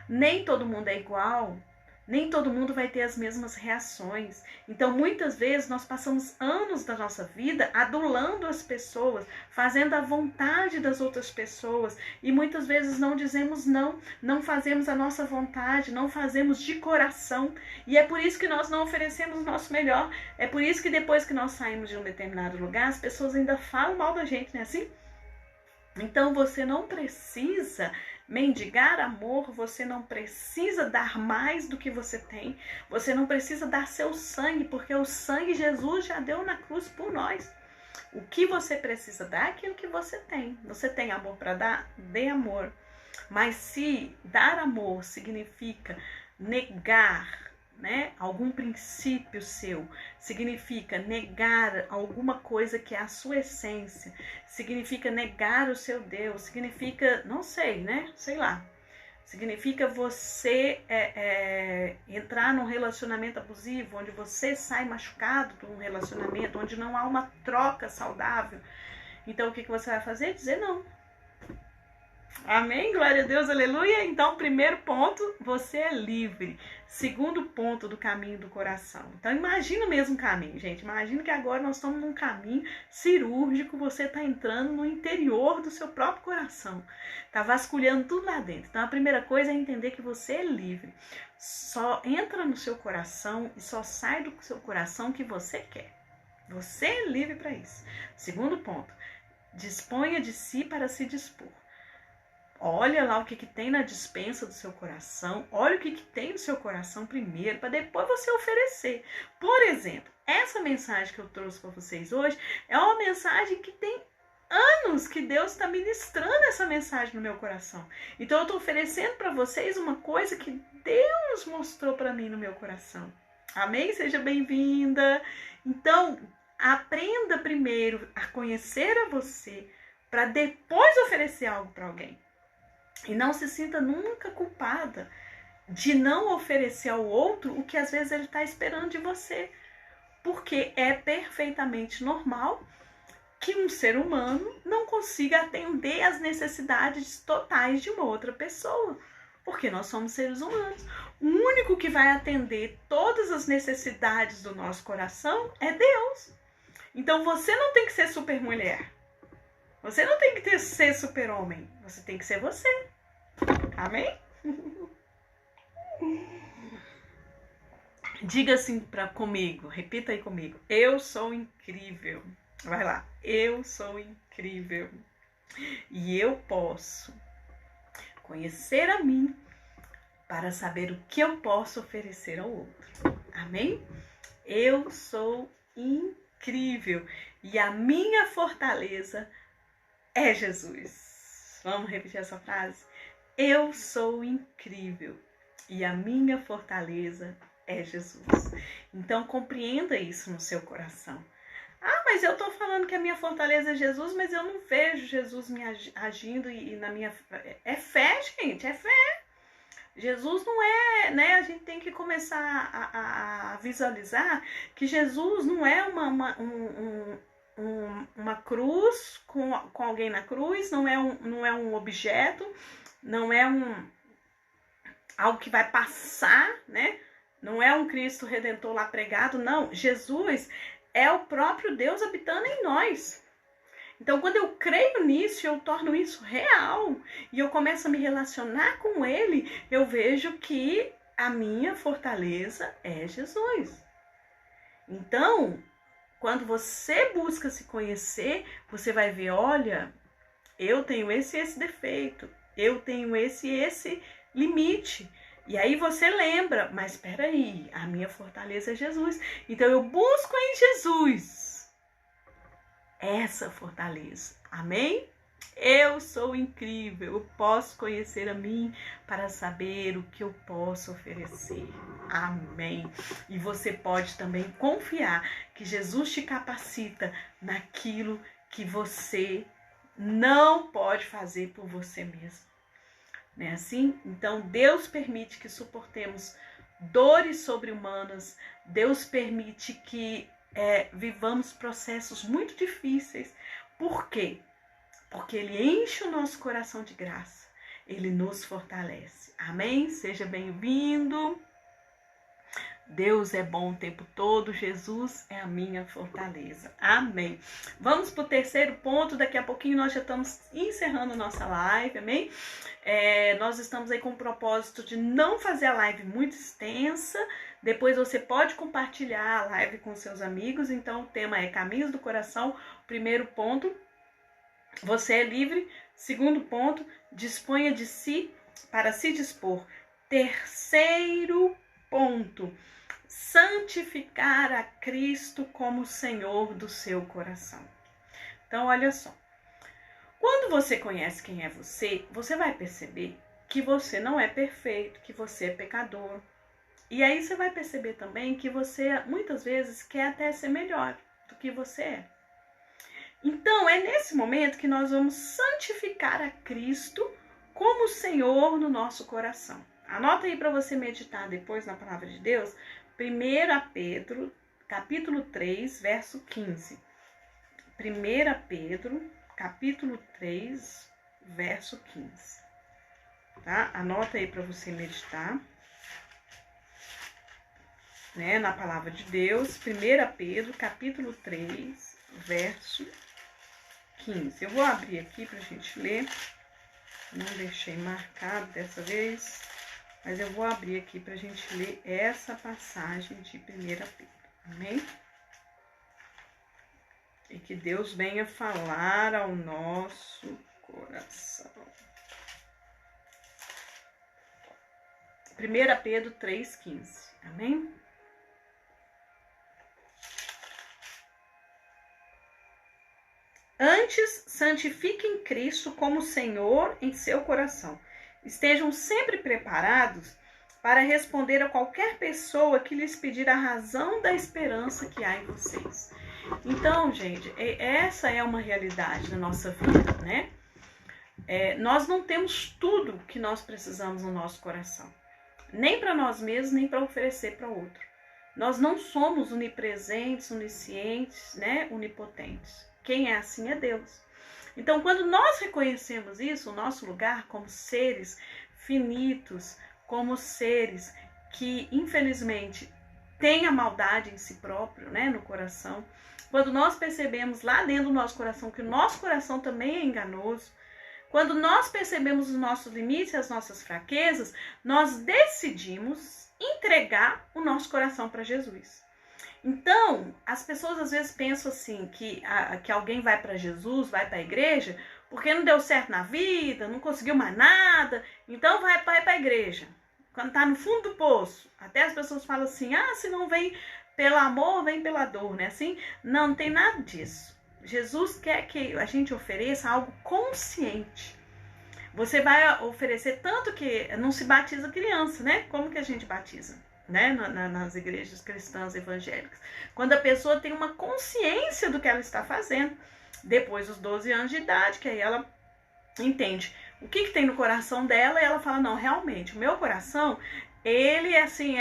Nem todo mundo é igual, nem todo mundo vai ter as mesmas reações. Então, muitas vezes, nós passamos anos da nossa vida adulando as pessoas, fazendo a vontade das outras pessoas. E muitas vezes não dizemos não, não fazemos a nossa vontade, não fazemos de coração. E é por isso que nós não oferecemos o nosso melhor. É por isso que depois que nós saímos de um determinado lugar, as pessoas ainda falam mal da gente, não é assim? Então, você não precisa mendigar amor, você não precisa dar mais do que você tem, você não precisa dar seu sangue, porque o sangue Jesus já deu na cruz por nós. O que você precisa dar é aquilo que você tem. Você tem amor para dar? Dê amor. Mas se dar amor significa negar, né, algum princípio seu, significa negar alguma coisa que é a sua essência, significa negar o seu Deus, significa, não sei, né, sei lá, significa você entrar num relacionamento abusivo, onde você sai machucado de um relacionamento, onde não há uma troca saudável. Então, o que você vai fazer? Dizer não. Amém? Glória a Deus, aleluia. Então, primeiro ponto, você é livre. Segundo ponto do caminho do coração. Então, imagina o mesmo caminho, gente. Imagina que agora nós estamos num caminho cirúrgico, você está entrando no interior do seu próprio coração. Está vasculhando tudo lá dentro. Então, a primeira coisa é entender que você é livre. Só entra no seu coração e só sai do seu coração o que você quer. Você é livre para isso. Segundo ponto, disponha de si para se dispor. Olha lá o que tem na despensa do seu coração. Olha o que tem no seu coração primeiro, para depois você oferecer. Por exemplo, essa mensagem que eu trouxe para vocês hoje é uma mensagem que tem anos que Deus está ministrando essa mensagem no meu coração. Então eu estou oferecendo para vocês uma coisa que Deus mostrou para mim no meu coração. Amém? Seja bem-vinda. Então, aprenda primeiro a conhecer a você para depois oferecer algo para alguém. E não se sinta nunca culpada de não oferecer ao outro o que às vezes ele está esperando de você. Porque é perfeitamente normal que um ser humano não consiga atender às necessidades totais de uma outra pessoa. Porque nós somos seres humanos. O único que vai atender todas as necessidades do nosso coração é Deus. Então você não tem que ser super mulher. Você não tem que ser super homem. Você tem que ser você. Amém? Diga assim comigo. Repita aí comigo. Eu sou incrível. Vai lá. Eu sou incrível. E eu posso conhecer a mim para saber o que eu posso oferecer ao outro. Amém? Eu sou incrível. E a minha fortaleza é Jesus. Vamos repetir essa frase? Eu sou incrível e a minha fortaleza é Jesus. Então, compreenda isso no seu coração. Ah, mas eu tô falando que a minha fortaleza é Jesus, mas eu não vejo Jesus me agindo e na minha... É fé, gente, é fé. Jesus não é, né? A gente tem que começar a visualizar que Jesus não é uma cruz com alguém na cruz, não é um objeto, não é algo que vai passar, né? Não é um Cristo Redentor lá pregado, não. Jesus é o próprio Deus habitando em nós. Então, quando eu creio nisso, eu torno isso real e eu começo a me relacionar com Ele, eu vejo que a minha fortaleza é Jesus. Então, quando você busca se conhecer, você vai ver, olha, eu tenho esse e esse defeito, eu tenho esse e esse limite. E aí você lembra, mas espera aí, a minha fortaleza é Jesus. Então eu busco em Jesus essa fortaleza. Amém? Eu sou incrível, eu posso conhecer a mim para saber o que eu posso oferecer. Amém. E você pode também confiar que Jesus te capacita naquilo que você não pode fazer por você mesmo. Não é assim? Então, Deus permite que suportemos dores sobre-humanas. Deus permite que vivamos processos muito difíceis. Por quê? Porque Ele enche o nosso coração de graça. Ele nos fortalece. Amém? Seja bem-vindo. Deus é bom o tempo todo. Jesus é a minha fortaleza. Amém. Vamos para o terceiro ponto. Daqui a pouquinho nós já estamos encerrando nossa live. Amém? Nós estamos aí com o propósito de não fazer a live muito extensa. Depois você pode compartilhar a live com seus amigos. Então o tema é Caminhos do Coração. Primeiro ponto, você é livre. Segundo ponto, disponha de si para se dispor. Terceiro ponto, santificar a Cristo como Senhor do seu coração. Então, olha só. Quando você conhece quem é você, você vai perceber que você não é perfeito, que você é pecador. E aí você vai perceber também que você, muitas vezes, quer até ser melhor do que você é. Então, é nesse momento que nós vamos santificar a Cristo como Senhor no nosso coração. Anota aí para você meditar depois na palavra de Deus, 1 Pedro, capítulo 3, verso 15. 1 Pedro, capítulo 3, verso 15. Tá? Anota aí para você meditar, né, na palavra de Deus, 1 Pedro, capítulo 3, verso 15. Eu vou abrir aqui para a gente ler. Não deixei marcado dessa vez, mas eu vou abrir aqui para a gente ler essa passagem de 1 Pedro. Amém? E que Deus venha falar ao nosso coração. 1 Pedro 3,15. Amém? Antes, santifiquem Cristo como Senhor em seu coração. Estejam sempre preparados para responder a qualquer pessoa que lhes pedir a razão da esperança que há em vocês. Então, gente, essa é uma realidade na nossa vida, né? Nós não temos tudo que nós precisamos no nosso coração. Nem para nós mesmos, nem para oferecer para o outro. Nós não somos onipresentes, oniscientes, né? Onipotentes. Quem é assim é Deus. Então, quando nós reconhecemos isso, o nosso lugar como seres finitos, como seres que, infelizmente, têm a maldade em si próprio, né, no coração, quando nós percebemos lá dentro do nosso coração que o nosso coração também é enganoso, quando nós percebemos os nossos limites e as nossas fraquezas, nós decidimos entregar o nosso coração para Jesus. Então, as pessoas às vezes pensam assim, que alguém vai para Jesus, vai para a igreja, porque não deu certo na vida, não conseguiu mais nada, então vai para a igreja. Quando está no fundo do poço, até as pessoas falam assim, se não vem pelo amor, vem pela dor, né? Assim, não tem nada disso. Jesus quer que a gente ofereça algo consciente. Você vai oferecer tanto que não se batiza criança, né? Como que a gente batiza? Né, nas igrejas cristãs evangélicas, quando a pessoa tem uma consciência do que ela está fazendo, depois dos 12 anos de idade, que aí ela entende o que tem no coração dela, e ela fala, não, realmente, o meu coração, ele assim,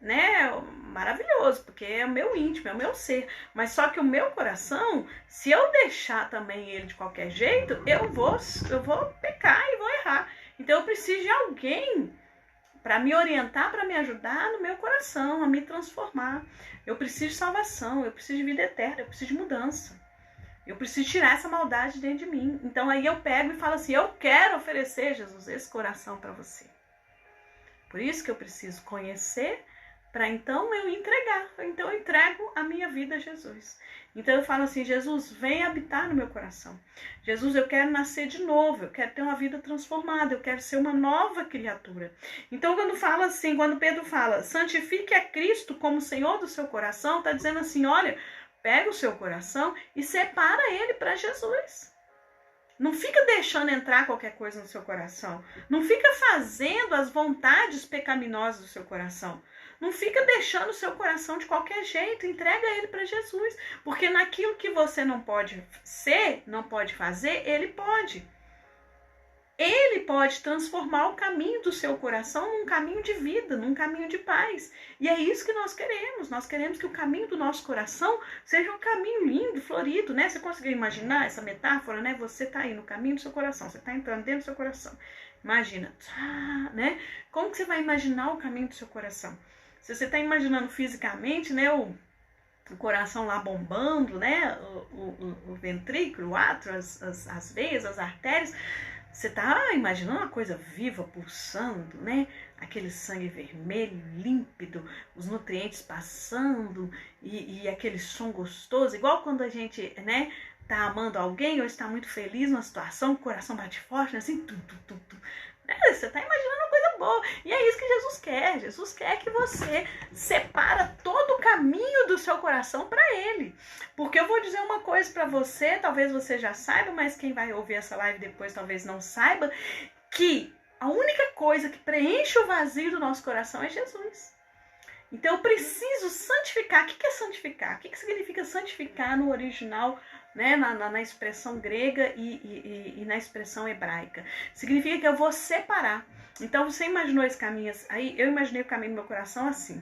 né, maravilhoso, porque é o meu íntimo, é o meu ser, mas só que o meu coração, se eu deixar também ele de qualquer jeito, eu vou pecar e vou errar. Então eu preciso de alguém para me orientar, para me ajudar no meu coração, a me transformar. Eu preciso de salvação, eu preciso de vida eterna, eu preciso de mudança. Eu preciso tirar essa maldade dentro de mim. Então aí eu pego e falo assim, eu quero oferecer, Jesus, esse coração para você. Por isso que eu preciso conhecer, para então eu entregar. Então eu entrego a minha vida a Jesus. Então eu falo assim, Jesus, vem habitar no meu coração. Jesus, eu quero nascer de novo, eu quero ter uma vida transformada, eu quero ser uma nova criatura. Então quando Pedro fala, santifique a Cristo como Senhor do seu coração, está dizendo assim, olha, pega o seu coração e separa ele para Jesus. Não fica deixando entrar qualquer coisa no seu coração. Não fica fazendo as vontades pecaminosas do seu coração. Não fica deixando o seu coração de qualquer jeito. Entrega ele para Jesus. Porque naquilo que você não pode ser, não pode fazer, ele pode. Ele pode transformar o caminho do seu coração num caminho de vida, num caminho de paz. E é isso que nós queremos. Nós queremos que o caminho do nosso coração seja um caminho lindo, florido, né? Você conseguiu imaginar essa metáfora, né? Você está aí no caminho do seu coração, você está entrando dentro do seu coração. Imagina, né? Como que você vai imaginar o caminho do seu coração? Se você está imaginando fisicamente, né? O coração lá bombando, né? O ventrículo, o átrio, as veias, as artérias. Você tá imaginando uma coisa viva, pulsando, né? Aquele sangue vermelho, límpido, os nutrientes passando e aquele som gostoso. Igual quando a gente, né, tá amando alguém ou está muito feliz numa situação, o coração bate forte, né, assim, você tá imaginando uma coisa boa. E é isso que Jesus quer. Jesus quer que você separa todo o caminho do seu coração para Ele. Porque eu vou dizer uma coisa para você, talvez você já saiba, mas quem vai ouvir essa live depois talvez não saiba, que a única coisa que preenche o vazio do nosso coração é Jesus. Então eu preciso santificar. O que é santificar? O que significa santificar no original, né, na expressão grega e na expressão hebraica? Significa que eu vou separar. Então você imaginou esse caminho aí? Eu imaginei o caminho do meu coração assim.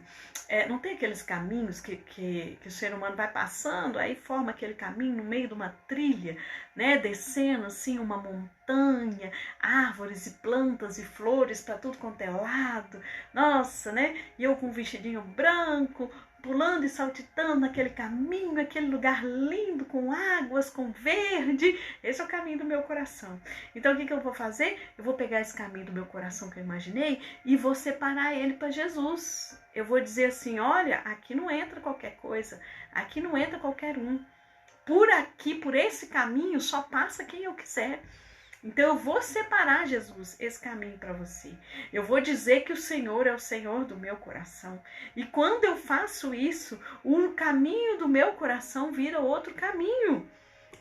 Não tem aqueles caminhos que o ser humano vai passando, aí forma aquele caminho no meio de uma trilha, né, descendo assim uma montanha, árvores e plantas e flores para tudo quanto é lado. Nossa, né? E eu com um vestidinho branco, pulando e saltitando naquele caminho, aquele lugar lindo, com águas, com verde. Esse é o caminho do meu coração. Então o que eu vou fazer? Eu vou pegar esse caminho do meu coração que eu imaginei e vou separar ele para Jesus. Eu vou dizer assim, olha, aqui não entra qualquer coisa, aqui não entra qualquer um. Por aqui, por esse caminho, só passa quem eu quiser. Então eu vou separar, Jesus, esse caminho para você. Eu vou dizer que o Senhor é o Senhor do meu coração. E quando eu faço isso, o caminho do meu coração vira outro caminho.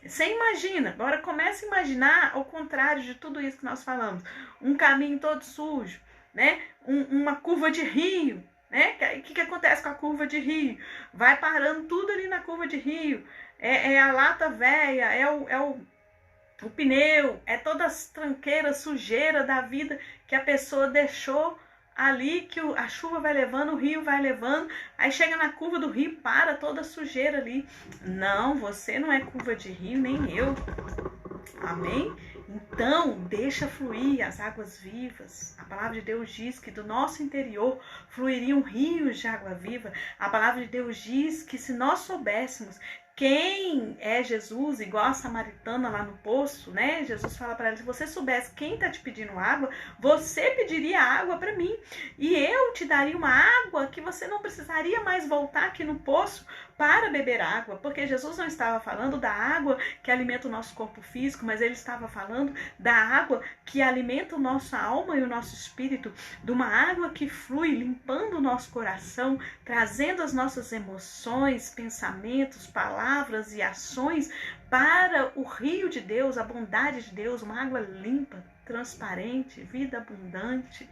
Você imagina, agora comece a imaginar ao contrário de tudo isso que nós falamos. Um caminho todo sujo, né? Uma curva de rio, né? O que acontece com a curva de rio? Vai parando tudo ali na curva de rio. É a lata velha, é o pneu, é todas as tranqueiras, sujeira da vida que a pessoa deixou ali, que a chuva vai levando, o rio vai levando, aí chega na curva do rio, para toda a sujeira ali. Não, você não é curva de rio, nem eu. Amém? Então, deixa fluir as águas vivas. A palavra de Deus diz que do nosso interior fluiriam rios de água viva. A palavra de Deus diz que se nós soubéssemos quem é Jesus, igual a samaritana lá no poço, né? Jesus fala para ela, se você soubesse quem está te pedindo água, você pediria água para mim. E eu te daria uma água que você não precisaria mais voltar aqui no poço para beber água. Porque Jesus não estava falando da água que alimenta o nosso corpo físico, mas ele estava falando da água que alimenta a nossa alma e o nosso espírito. De uma água que flui, limpando o nosso coração, trazendo as nossas emoções, pensamentos, palavras e ações para o rio de Deus, a bondade de Deus, uma água limpa, transparente, vida abundante.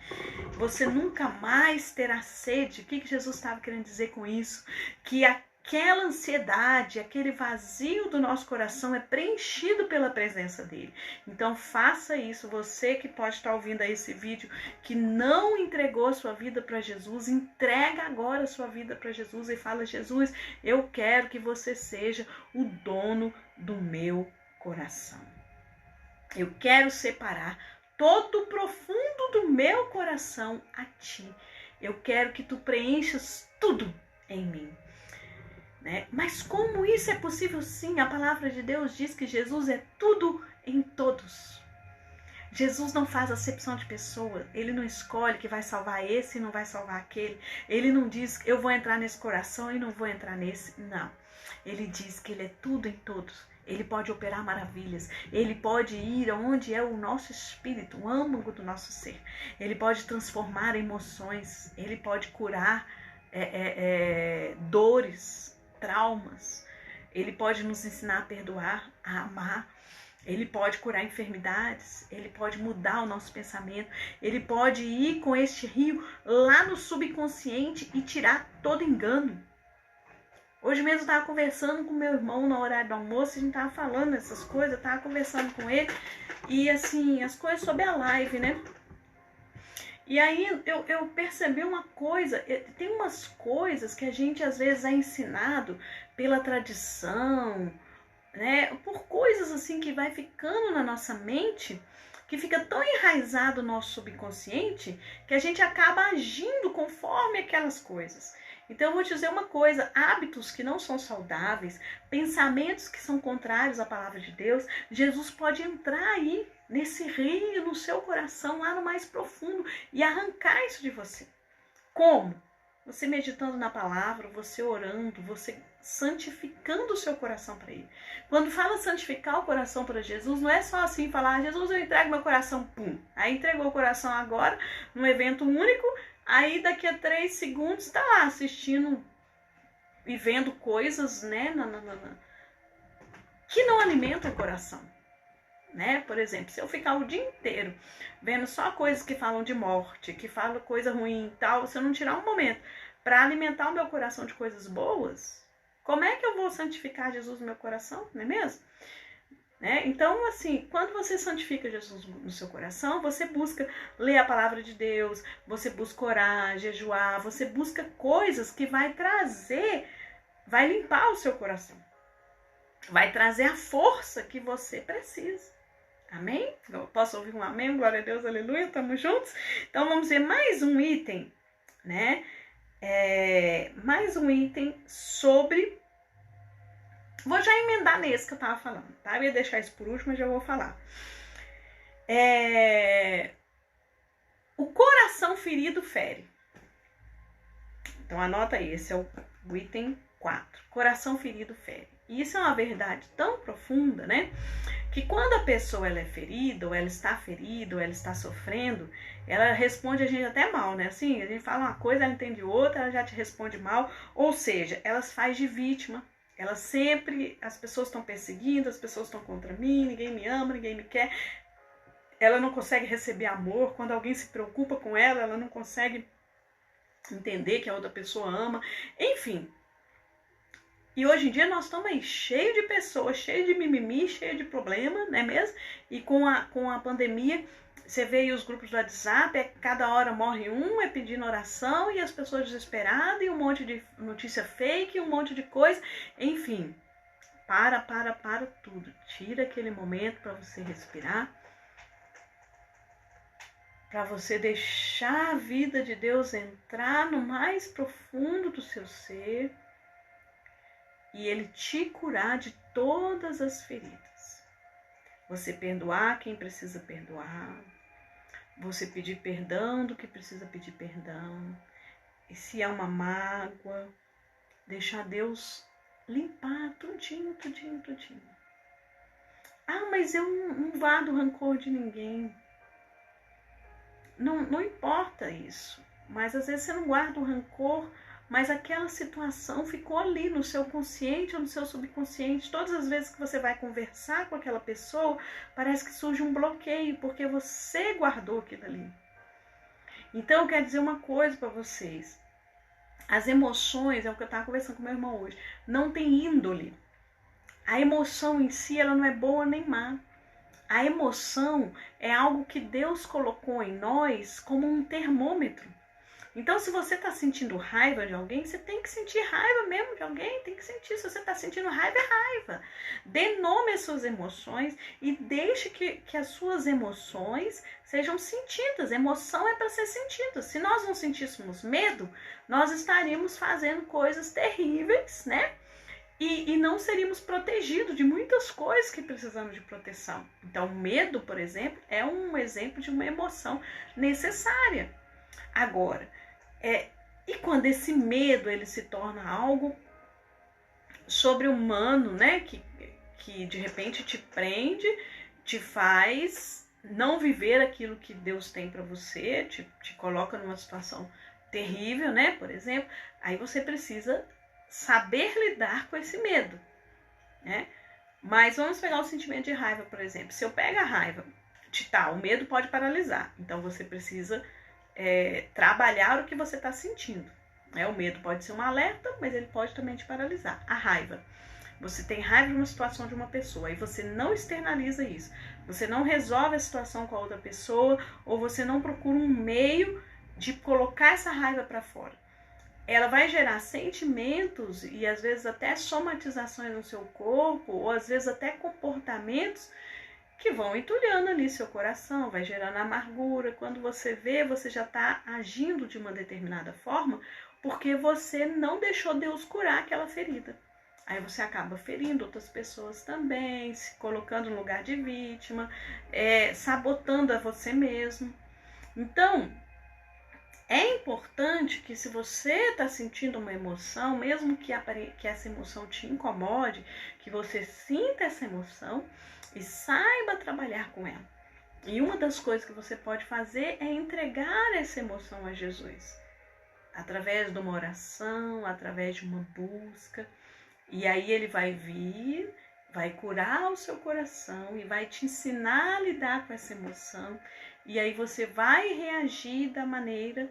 Você nunca mais terá sede. O que Jesus estava querendo dizer com isso? Que aquela ansiedade, aquele vazio do nosso coração é preenchido pela presença dele. Então faça isso, você que pode estar ouvindo aí esse vídeo, que não entregou a sua vida para Jesus, entrega agora a sua vida para Jesus e fala, Jesus, eu quero que você seja o dono do meu coração. Eu quero separar todo o profundo do meu coração a ti. Eu quero que tu preenchas tudo em mim. Né? Mas como isso é possível? Sim, a palavra de Deus diz que Jesus é tudo em todos. Jesus não faz acepção de pessoa, ele não escolhe que vai salvar esse e não vai salvar aquele. Ele não diz, eu vou entrar nesse coração e não vou entrar nesse. Não, ele diz que ele é tudo em todos. Ele pode operar maravilhas, ele pode ir aonde é o nosso espírito, o âmago do nosso ser. Ele pode transformar emoções, ele pode curar dores, traumas. Ele pode nos ensinar a perdoar, a amar. Ele pode curar enfermidades, ele pode mudar o nosso pensamento, ele pode ir com este rio lá no subconsciente e tirar todo engano. Hoje mesmo eu estava conversando com meu irmão no horário do almoço, a gente estava falando essas coisas, eu estava conversando com ele, e assim, as coisas sobre a live, né? E aí eu percebi uma coisa, tem umas coisas que a gente às vezes é ensinado pela tradição, né? Por coisas assim que vai ficando na nossa mente, que fica tão enraizado no nosso subconsciente, que a gente acaba agindo conforme aquelas coisas. Então eu vou te dizer uma coisa, hábitos que não são saudáveis, pensamentos que são contrários à palavra de Deus, Jesus pode entrar aí nesse rio, no seu coração, lá no mais profundo, e arrancar isso de você. Como? Você meditando na palavra, você orando, você santificando o seu coração para ele. Quando fala santificar o coração para Jesus, não é só assim falar, Jesus, eu entrego meu coração, pum. Aí entregou o coração agora, num evento único, aí daqui a 3 segundos está lá assistindo e vendo coisas, né, que não alimentam o coração. Né? Por exemplo, se eu ficar o dia inteiro vendo só coisas que falam de morte, que falam coisa ruim e tal, se eu não tirar um momento para alimentar o meu coração de coisas boas, como é que eu vou santificar Jesus no meu coração? Não é mesmo? Né? Então, assim, quando você santifica Jesus no seu coração, você busca ler a palavra de Deus, você busca orar, jejuar, você busca coisas que vai trazer, vai limpar o seu coração, vai trazer a força que você precisa. Amém? Posso ouvir um amém? Glória a Deus, aleluia, estamos juntos? Então vamos ver mais um item, né? Mais um item sobre... Vou já emendar nesse que eu tava falando, tá? Eu ia deixar isso por último, mas já vou falar. O coração ferido fere. Então anota aí, esse é o item 4. Coração ferido fere. E isso é uma verdade tão profunda, né? Que quando a pessoa ela é ferida, ou ela está sofrendo, ela responde a gente até mal, né? Assim, a gente fala uma coisa, ela entende outra, ela já te responde mal. Ou seja, ela se faz de vítima. Ela sempre, as pessoas estão perseguindo, as pessoas estão contra mim, ninguém me ama, ninguém me quer. Ela não consegue receber amor. Quando alguém se preocupa com ela, ela não consegue entender que a outra pessoa ama. Enfim. E hoje em dia nós estamos aí cheio de pessoas, cheio de mimimi, cheio de problema, não é mesmo? E com a pandemia, você vê aí os grupos do WhatsApp, cada hora morre um, pedindo oração, e as pessoas desesperadas, e um monte de notícia fake, um monte de coisa. Enfim, para tudo. Tira aquele momento para você respirar, para você deixar a vida de Deus entrar no mais profundo do seu ser, e ele te curar de todas as feridas. Você perdoar quem precisa perdoar. Você pedir perdão do que precisa pedir perdão. E se há uma mágoa, deixar Deus limpar tudinho. Ah, mas eu não guardo rancor de ninguém. Não importa isso. Mas às vezes você não guarda o rancor, mas aquela situação ficou ali no seu consciente ou no seu subconsciente. Todas as vezes que você vai conversar com aquela pessoa, parece que surge um bloqueio, porque você guardou aquilo ali. Então, eu quero dizer uma coisa para vocês. As emoções, é o que eu estava conversando com meu irmão hoje, não tem índole. A emoção em si, ela não é boa nem má. A emoção é algo que Deus colocou em nós como um termômetro. Então, se você está sentindo raiva de alguém, você tem que sentir raiva mesmo de alguém, tem que sentir. Se você está sentindo raiva, é raiva. Dê nome às suas emoções e deixe que as suas emoções sejam sentidas. Emoção é para ser sentida. Se nós não sentíssemos medo, nós estaríamos fazendo coisas terríveis, né? E não seríamos protegidos de muitas coisas que precisamos de proteção. Então, o medo, por exemplo, é um exemplo de uma emoção necessária. Agora, e quando esse medo ele se torna algo sobre-humano, né? Que de repente te prende, te faz não viver aquilo que Deus tem para você, te coloca numa situação terrível, né? Por exemplo, aí você precisa saber lidar com esse medo, né? Mas vamos pegar o sentimento de raiva, por exemplo. Se eu pego a raiva, o medo pode paralisar. Então você precisa trabalhar o que você está sentindo. O medo pode ser um alerta, mas ele pode também te paralisar. A raiva. Você tem raiva de uma situação de uma pessoa e você não externaliza isso. Você não resolve a situação com a outra pessoa ou você não procura um meio de colocar essa raiva para fora. Ela vai gerar sentimentos e às vezes até somatizações no seu corpo ou às vezes até comportamentos que vão entulhando ali seu coração, vai gerando amargura. Quando você vê, você já está agindo de uma determinada forma porque você não deixou Deus curar aquela ferida. Aí você acaba ferindo outras pessoas também, se colocando no lugar de vítima, sabotando a você mesmo. Então, é importante que se você está sentindo uma emoção, mesmo que essa emoção te incomode, que você sinta essa emoção e saiba trabalhar com ela. E uma das coisas que você pode fazer é entregar essa emoção a Jesus. Através de uma oração, através de uma busca. E aí ele vai vir, vai curar o seu coração e vai te ensinar a lidar com essa emoção. E aí você vai reagir da maneira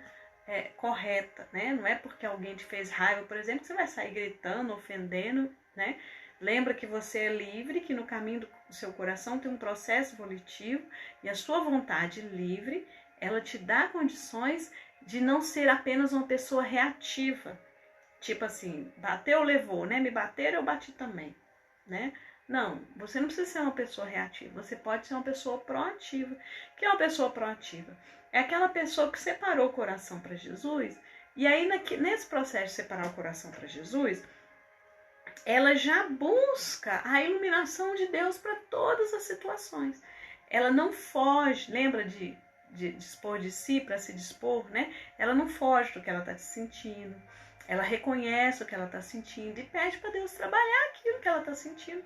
correta, né? Não é porque alguém te fez raiva, por exemplo, que você vai sair gritando, ofendendo, né? Lembra que você é livre, que no caminho do seu coração tem um processo volitivo e a sua vontade livre, ela te dá condições de não ser apenas uma pessoa reativa. Tipo assim, bateu, levou, né? Me bateram, eu bati também, né? Não, você não precisa ser uma pessoa reativa, você pode ser uma pessoa proativa. O que é uma pessoa proativa? É aquela pessoa que separou o coração para Jesus, e aí nesse processo de separar o coração para Jesus, ela já busca a iluminação de Deus para todas as situações. Ela não foge, lembra de dispor de si para se dispor, né? Ela não foge do que ela está sentindo. Ela reconhece o que ela está sentindo e pede para Deus trabalhar aquilo que ela está sentindo,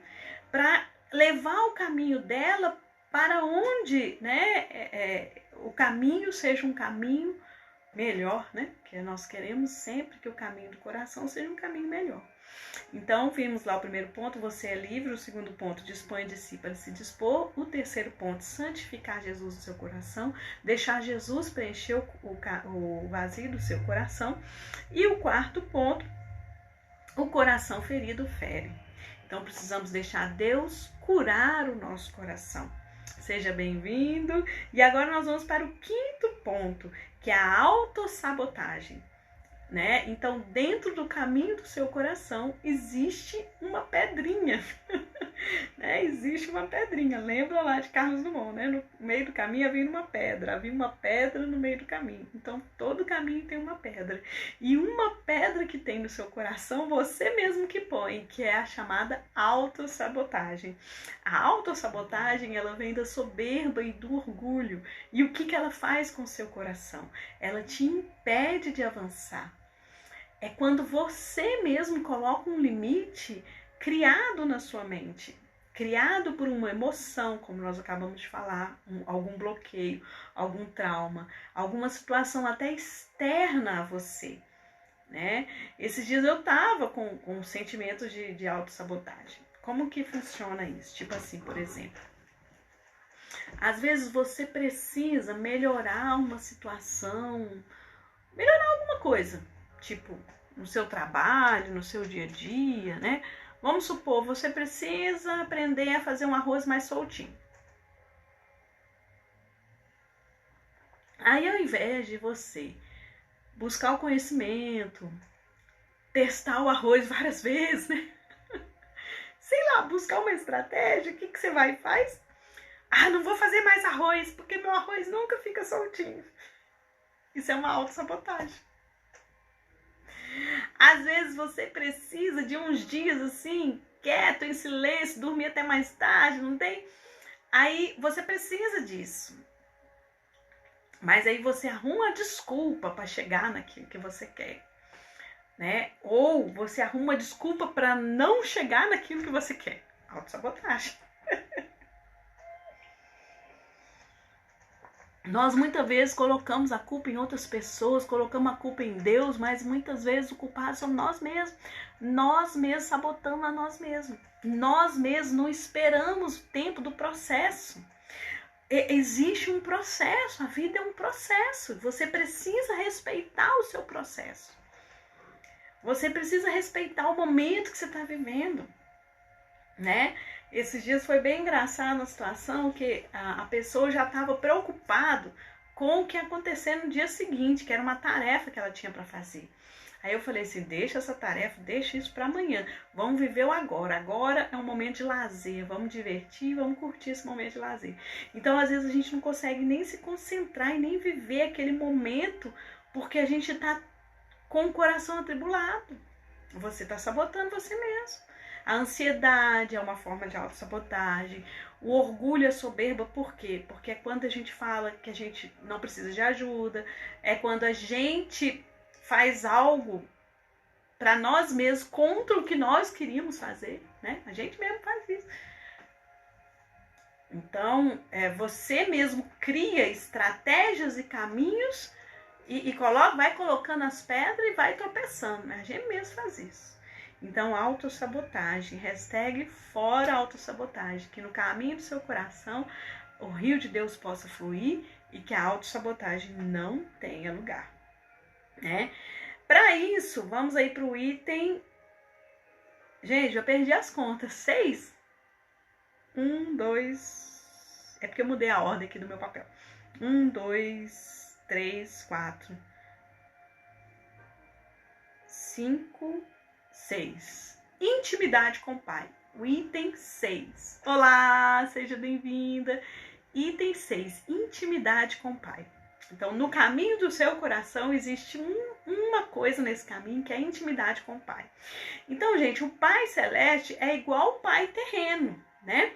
para levar o caminho dela para onde, né, o caminho seja um caminho melhor, né? Que nós queremos sempre que o caminho do coração seja um caminho melhor. Então, vimos lá o primeiro ponto, você é livre. O segundo ponto, dispõe de si para se dispor. O terceiro ponto, santificar Jesus no seu coração, deixar Jesus preencher o vazio do seu coração. E o quarto ponto, o coração ferido fere. Então, precisamos deixar Deus curar o nosso coração. Seja bem-vindo. E agora nós vamos para o quinto ponto, que é a autossabotagem. Né? Então, dentro do caminho do seu coração existe uma pedrinha, né? Existe uma pedrinha. Lembra lá de Carlos Drummond, né? No meio do caminho havia uma pedra no meio do caminho. Então, todo caminho tem uma pedra. E uma pedra que tem no seu coração, você mesmo que põe, que é a chamada autossabotagem. A autossabotagem, ela vem da soberba e do orgulho. E o que ela faz com o seu coração? Ela te impede de avançar. É quando você mesmo coloca um limite criado na sua mente, criado por uma emoção, como nós acabamos de falar, algum bloqueio, algum trauma, alguma situação até externa a você, né? Esses dias eu tava com sentimentos de autossabotagem. Como que funciona isso? Tipo assim, por exemplo, às vezes você precisa melhorar uma situação, melhorar alguma coisa, tipo, no seu trabalho, no seu dia a dia, né? Vamos supor, você precisa aprender a fazer um arroz mais soltinho. Aí, ao invés de você buscar o conhecimento, testar o arroz várias vezes, né? Sei lá, buscar uma estratégia, o que você vai e faz? Ah, não vou fazer mais arroz, porque meu arroz nunca fica soltinho. Isso é uma autossabotagem. Às vezes você precisa de uns dias assim, quieto, em silêncio, dormir até mais tarde, não tem? Aí você precisa disso. Mas aí você arruma a desculpa para chegar naquilo que você quer, né? Ou você arruma a desculpa para não chegar naquilo que você quer. Autossabotagem. Nós muitas vezes colocamos a culpa em outras pessoas, colocamos a culpa em Deus, mas muitas vezes o culpado somos nós mesmos sabotando a nós mesmos, nós mesmos não esperamos o tempo do processo. Existe um processo, a vida é um processo. Você precisa respeitar o seu processo. Você precisa respeitar o momento que você está vivendo, né? Esses dias foi bem engraçado a situação que a pessoa já estava preocupada com o que ia acontecer no dia seguinte, que era uma tarefa que ela tinha para fazer. Aí eu falei assim, deixa essa tarefa, deixa isso para amanhã. Vamos viver o agora. Agora é um momento de lazer. Vamos divertir, vamos curtir esse momento de lazer. Então, às vezes, a gente não consegue nem se concentrar e nem viver aquele momento porque a gente está com o coração atribulado. Você está sabotando você mesmo. A ansiedade é uma forma de autossabotagem. O orgulho, a soberba, por quê? Porque é quando a gente fala que a gente não precisa de ajuda. É quando a gente faz algo para nós mesmos contra o que nós queríamos fazer, né? A gente mesmo faz isso. Então, você mesmo cria estratégias e caminhos e vai colocando as pedras e vai tropeçando, né? A gente mesmo faz isso. Então, autossabotagem, hashtag fora autossabotagem, que no caminho do seu coração o rio de Deus possa fluir e que a autossabotagem não tenha lugar, né? Para isso, vamos aí para o item... Gente, eu perdi as contas. 6? 1, 2... É porque eu mudei a ordem aqui do meu papel. 1, 2, 3, 4... 5, 6. Intimidade com o Pai. O item 6. Olá, seja bem-vinda. Item 6. Intimidade com o Pai. Então, no caminho do seu coração, existe uma coisa nesse caminho, que é a intimidade com o Pai. Então, gente, o Pai Celeste é igual ao Pai terreno, né?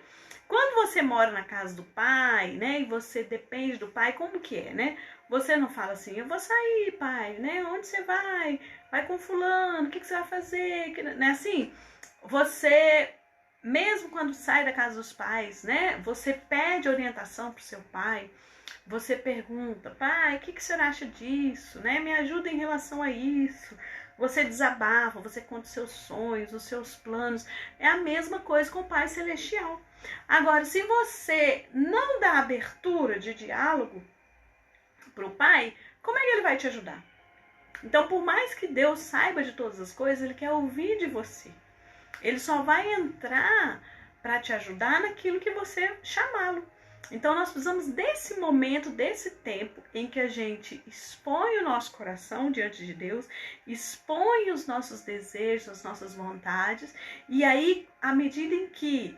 Quando você mora na casa do Pai, né, e você depende do Pai, como que é, né? Você não fala assim, eu vou sair, Pai, né? Onde você vai? Vai com fulano, o que você vai fazer? Não é assim? Você, mesmo quando sai da casa dos pais, né? Você pede orientação pro seu pai. Você pergunta, pai, o que o senhor acha disso? Né? Me ajuda em relação a isso. Você desabafa, você conta os seus sonhos, os seus planos. É a mesma coisa com o Pai Celestial. Agora, se você não dá abertura de diálogo para o Pai, como é que ele vai te ajudar? Então, por mais que Deus saiba de todas as coisas, ele quer ouvir de você. Ele só vai entrar para te ajudar naquilo que você chamá-lo. Então, nós precisamos desse momento, desse tempo em que a gente expõe o nosso coração diante de Deus, expõe os nossos desejos, as nossas vontades, e aí, à medida em que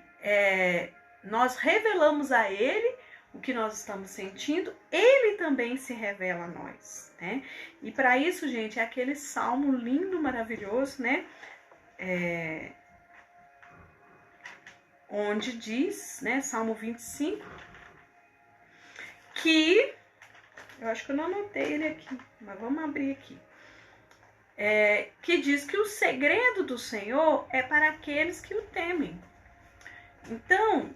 nós revelamos a Ele o que nós estamos sentindo, Ele também se revela a nós, né? E para isso, gente, é aquele salmo lindo, maravilhoso, né? Onde diz, né, Salmo 25, que, eu acho que eu não anotei ele aqui, mas vamos abrir aqui, que diz que o segredo do Senhor é para aqueles que o temem. Então,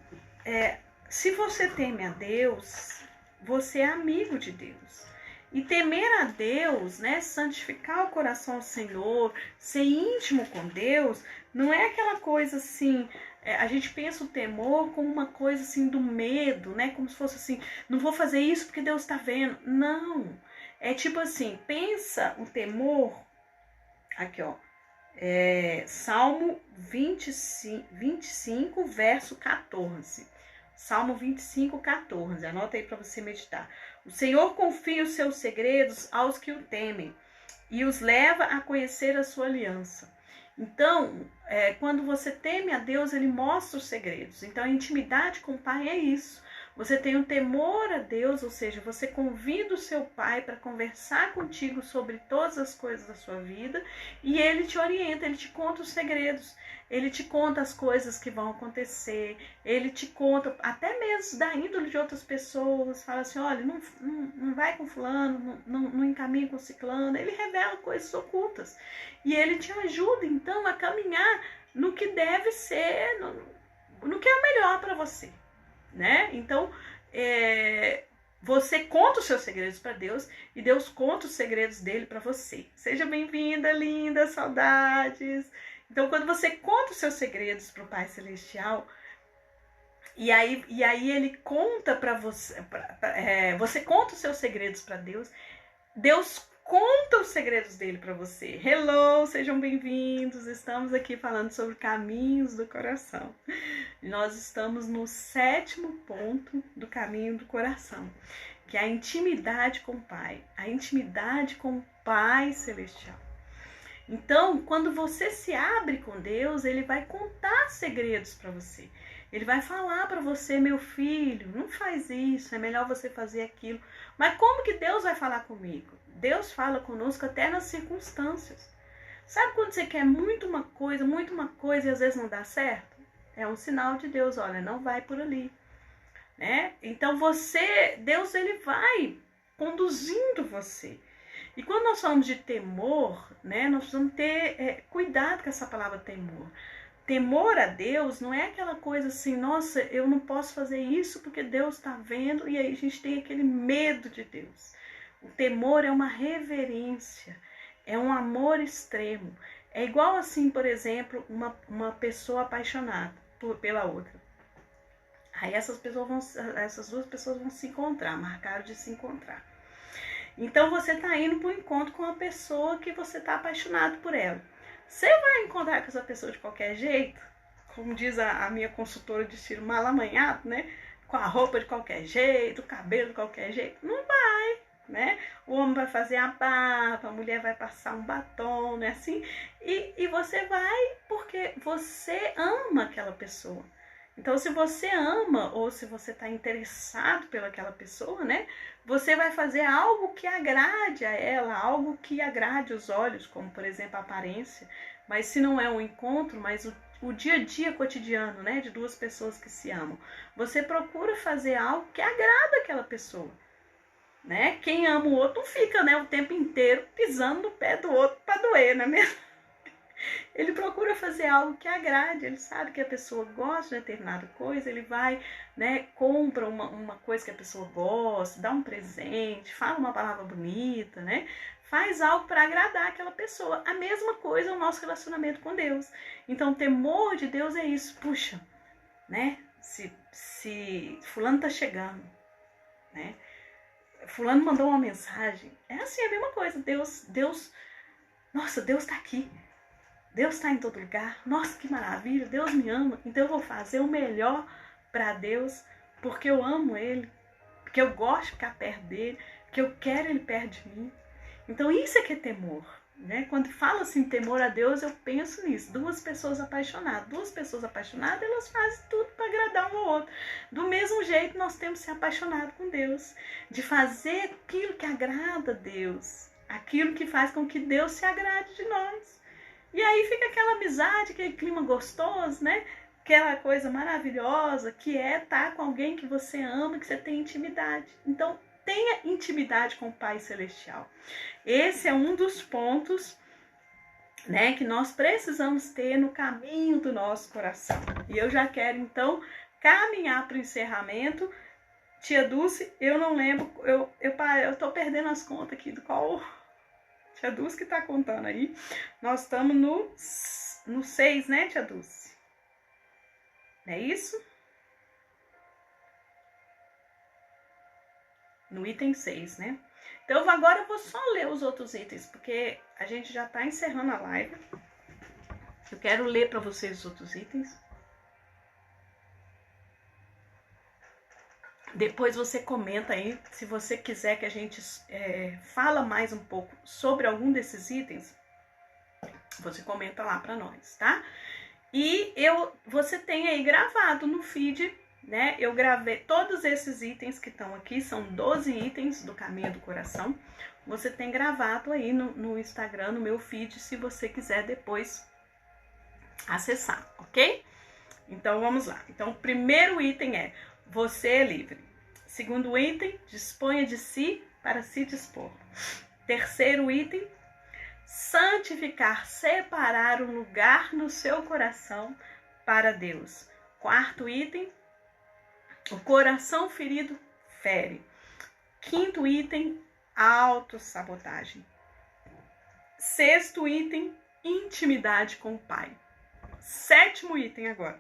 se você teme a Deus, você é amigo de Deus. E temer a Deus, né, santificar o coração ao Senhor, ser íntimo com Deus, não é aquela coisa assim, a gente pensa o temor como uma coisa assim do medo, né, como se fosse assim, não vou fazer isso porque Deus está vendo. Não, é tipo assim, pensa o temor, aqui ó, Salmo 25, verso 14. Salmo 25, 14. Anota aí para você meditar. O Senhor confia os seus segredos aos que o temem e os leva a conhecer a sua aliança. Então, quando você teme a Deus, Ele mostra os segredos. Então, a intimidade com o Pai é isso. Você tem um temor a Deus, ou seja, você convida o seu Pai para conversar contigo sobre todas as coisas da sua vida e Ele te orienta, Ele te conta os segredos, Ele te conta as coisas que vão acontecer, Ele te conta até mesmo da índole de outras pessoas, fala assim, olha, não vai com fulano, não encaminha com ciclano, Ele revela coisas ocultas e Ele te ajuda então a caminhar no que deve ser, no que é o melhor para você. Né? Então, você conta os seus segredos para Deus e Deus conta os segredos dele para você. Seja bem-vinda, linda, saudades. Então, quando você conta os seus segredos para o Pai Celestial, e aí ele conta para você, você conta os seus segredos para Deus, Deus conta os segredos dele para você. Hello, sejam bem-vindos. Estamos aqui falando sobre caminhos do coração. Nós estamos no 7º ponto do caminho do coração, que é a intimidade com o Pai, a intimidade com o Pai Celestial. Então, quando você se abre com Deus, ele vai contar segredos para você. Ele vai falar para você, meu filho, não faz isso, é melhor você fazer aquilo. Mas como que Deus vai falar comigo? Deus fala conosco até nas circunstâncias. Sabe quando você quer muito uma coisa e às vezes não dá certo? É um sinal de Deus, olha, não vai por ali, né? Então Deus ele vai conduzindo você. E quando nós falamos de temor, né, nós precisamos ter cuidado com essa palavra temor. Temor a Deus não é aquela coisa assim, nossa, eu não posso fazer isso porque Deus está vendo, e aí a gente tem aquele medo de Deus. O temor é uma reverência, é um amor extremo. É igual assim, por exemplo, uma pessoa apaixonada pela outra. Aí essas duas pessoas vão se encontrar, marcaram de se encontrar. Então você está indo para um encontro com uma pessoa que você está apaixonado por ela. Você vai encontrar com essa pessoa de qualquer jeito? Como diz a minha consultora de estilo, mal amanhado, né? Com a roupa de qualquer jeito, o cabelo de qualquer jeito? Não vai, né? O homem vai fazer a barba, a mulher vai passar um batom, né? Assim, e você vai porque você ama aquela pessoa. Então, se você ama ou se você está interessado pelaquela pessoa, né? Você vai fazer algo que agrade a ela, algo que agrade os olhos, como, por exemplo, a aparência. Mas se não é um encontro, mas o dia a dia cotidiano, né? De duas pessoas que se amam. Você procura fazer algo que agrada aquela pessoa, né? Quem ama o outro não fica, né? O tempo inteiro pisando no pé do outro para doer, não é mesmo? Ele procura fazer algo que agrade, ele sabe que a pessoa gosta de determinada coisa, ele vai, né, compra uma coisa que a pessoa gosta, dá um presente, fala uma palavra bonita, né, faz algo para agradar aquela pessoa. A mesma coisa é o nosso relacionamento com Deus. Então, o temor de Deus é isso, puxa, né, se fulano tá chegando, né, fulano mandou uma mensagem, é assim, a mesma coisa, nossa, Deus tá aqui. Deus está em todo lugar. Nossa, que maravilha. Deus me ama. Então eu vou fazer o melhor para Deus, porque eu amo Ele, porque eu gosto de ficar perto dEle, porque eu quero Ele perto de mim. Então isso é que é temor, né? Quando fala assim, temor a Deus, eu penso nisso. Duas pessoas apaixonadas, elas fazem tudo para agradar um ao outro. Do mesmo jeito, nós temos que ser apaixonados com Deus, de fazer aquilo que agrada a Deus, aquilo que faz com que Deus se agrade de nós. E aí fica aquela amizade, aquele clima gostoso, né? Aquela coisa maravilhosa que é estar com alguém que você ama, que você tem intimidade. Então, tenha intimidade com o Pai Celestial. Esse é um dos pontos, né, que nós precisamos ter no caminho do nosso coração. E eu já quero, então, caminhar para o encerramento. Tia Dulce, eu não lembro, eu tô perdendo as contas aqui do qual... Tia Dulce que tá contando aí. Nós estamos no 6, né, Tia Dulce? Não é isso? No item 6, né? Então, agora eu vou só ler os outros itens, porque a gente já tá encerrando a live. Eu quero ler para vocês os outros itens. Depois você comenta aí, se você quiser que a gente fala mais um pouco sobre algum desses itens, você comenta lá para nós, tá? E você tem aí gravado no feed, né? Eu gravei todos esses itens que estão aqui, são 12 itens do Caminho do Coração. Você tem gravado aí no Instagram, no meu feed, se você quiser depois acessar, ok? Então vamos lá. Então o primeiro item é: você é livre. Segundo item, disponha de si para se dispor. Terceiro item, santificar, separar um lugar no seu coração para Deus. Quarto item, o coração ferido fere. Quinto item, autossabotagem. Sexto item, intimidade com o Pai. 7º item agora.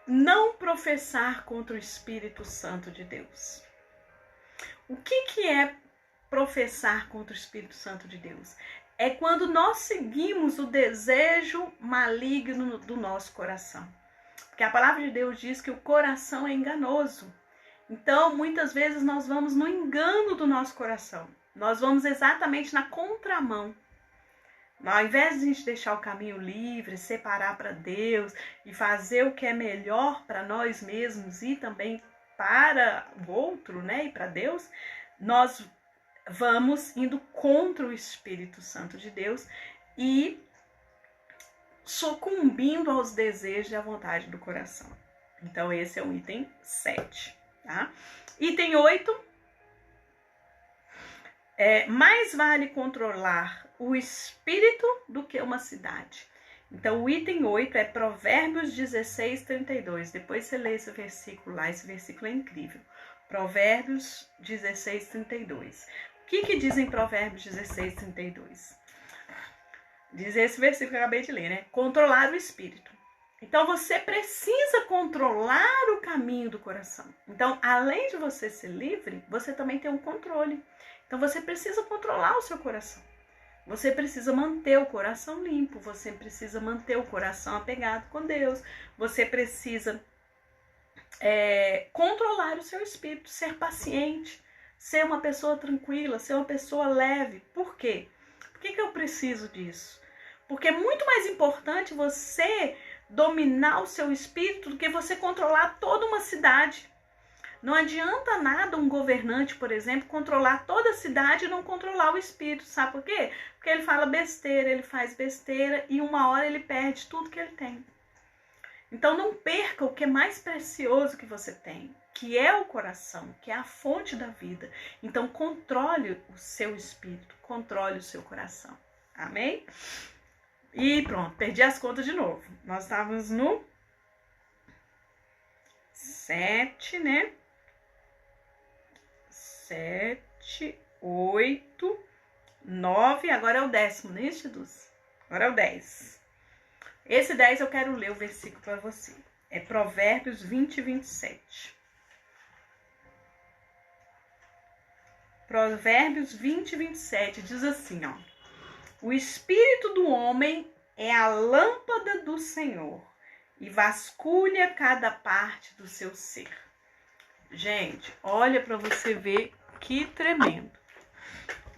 Não professar contra o Espírito Santo de Deus. O que é professar contra o Espírito Santo de Deus? É quando nós seguimos o desejo maligno do nosso coração. Porque a palavra de Deus diz que o coração é enganoso. Então, muitas vezes nós vamos no engano do nosso coração. Nós vamos exatamente na contramão. Ao invés de a gente deixar o caminho livre, separar para Deus e fazer o que é melhor para nós mesmos e também para o outro, né, e para Deus, nós vamos indo contra o Espírito Santo de Deus e sucumbindo aos desejos e à vontade do coração. Então, esse é o item 7, tá? Item 8. Mais vale controlar o espírito do que uma cidade. Então, o item 8 é Provérbios 16, 32. Depois você lê esse versículo lá, esse versículo é incrível. Provérbios 16, 32. O que diz em Provérbios 16, 32? Diz esse versículo que eu acabei de ler, né? Controlar o espírito. Então, você precisa controlar o caminho do coração. Então, além de você ser livre, você também tem um controle. Então, você precisa controlar o seu coração. Você precisa manter o coração limpo. Você precisa manter o coração apegado com Deus. Você precisa controlar o seu espírito, ser paciente, ser uma pessoa tranquila, ser uma pessoa leve. Por quê? Por que eu preciso disso? Porque é muito mais importante você dominar o seu espírito do que você controlar toda uma cidade. Não adianta nada um governante, por exemplo, controlar toda a cidade e não controlar o espírito. Sabe por quê? Porque ele fala besteira, ele faz besteira e uma hora ele perde tudo que ele tem. Então não perca o que é mais precioso que você tem, que é o coração, que é a fonte da vida. Então controle o seu espírito, controle o seu coração. Amém? E pronto, perdi as contas de novo. Nós estávamos no 7, né? 7, 8, 9, agora é o 10º, né, Jesus? Agora é o 10. Esse 10 eu quero ler o versículo para você. É Provérbios 20, 27. Provérbios 20, 27 diz assim, ó. O espírito do homem é a lâmpada do Senhor e vasculha cada parte do seu ser. Gente, olha para você ver que tremendo.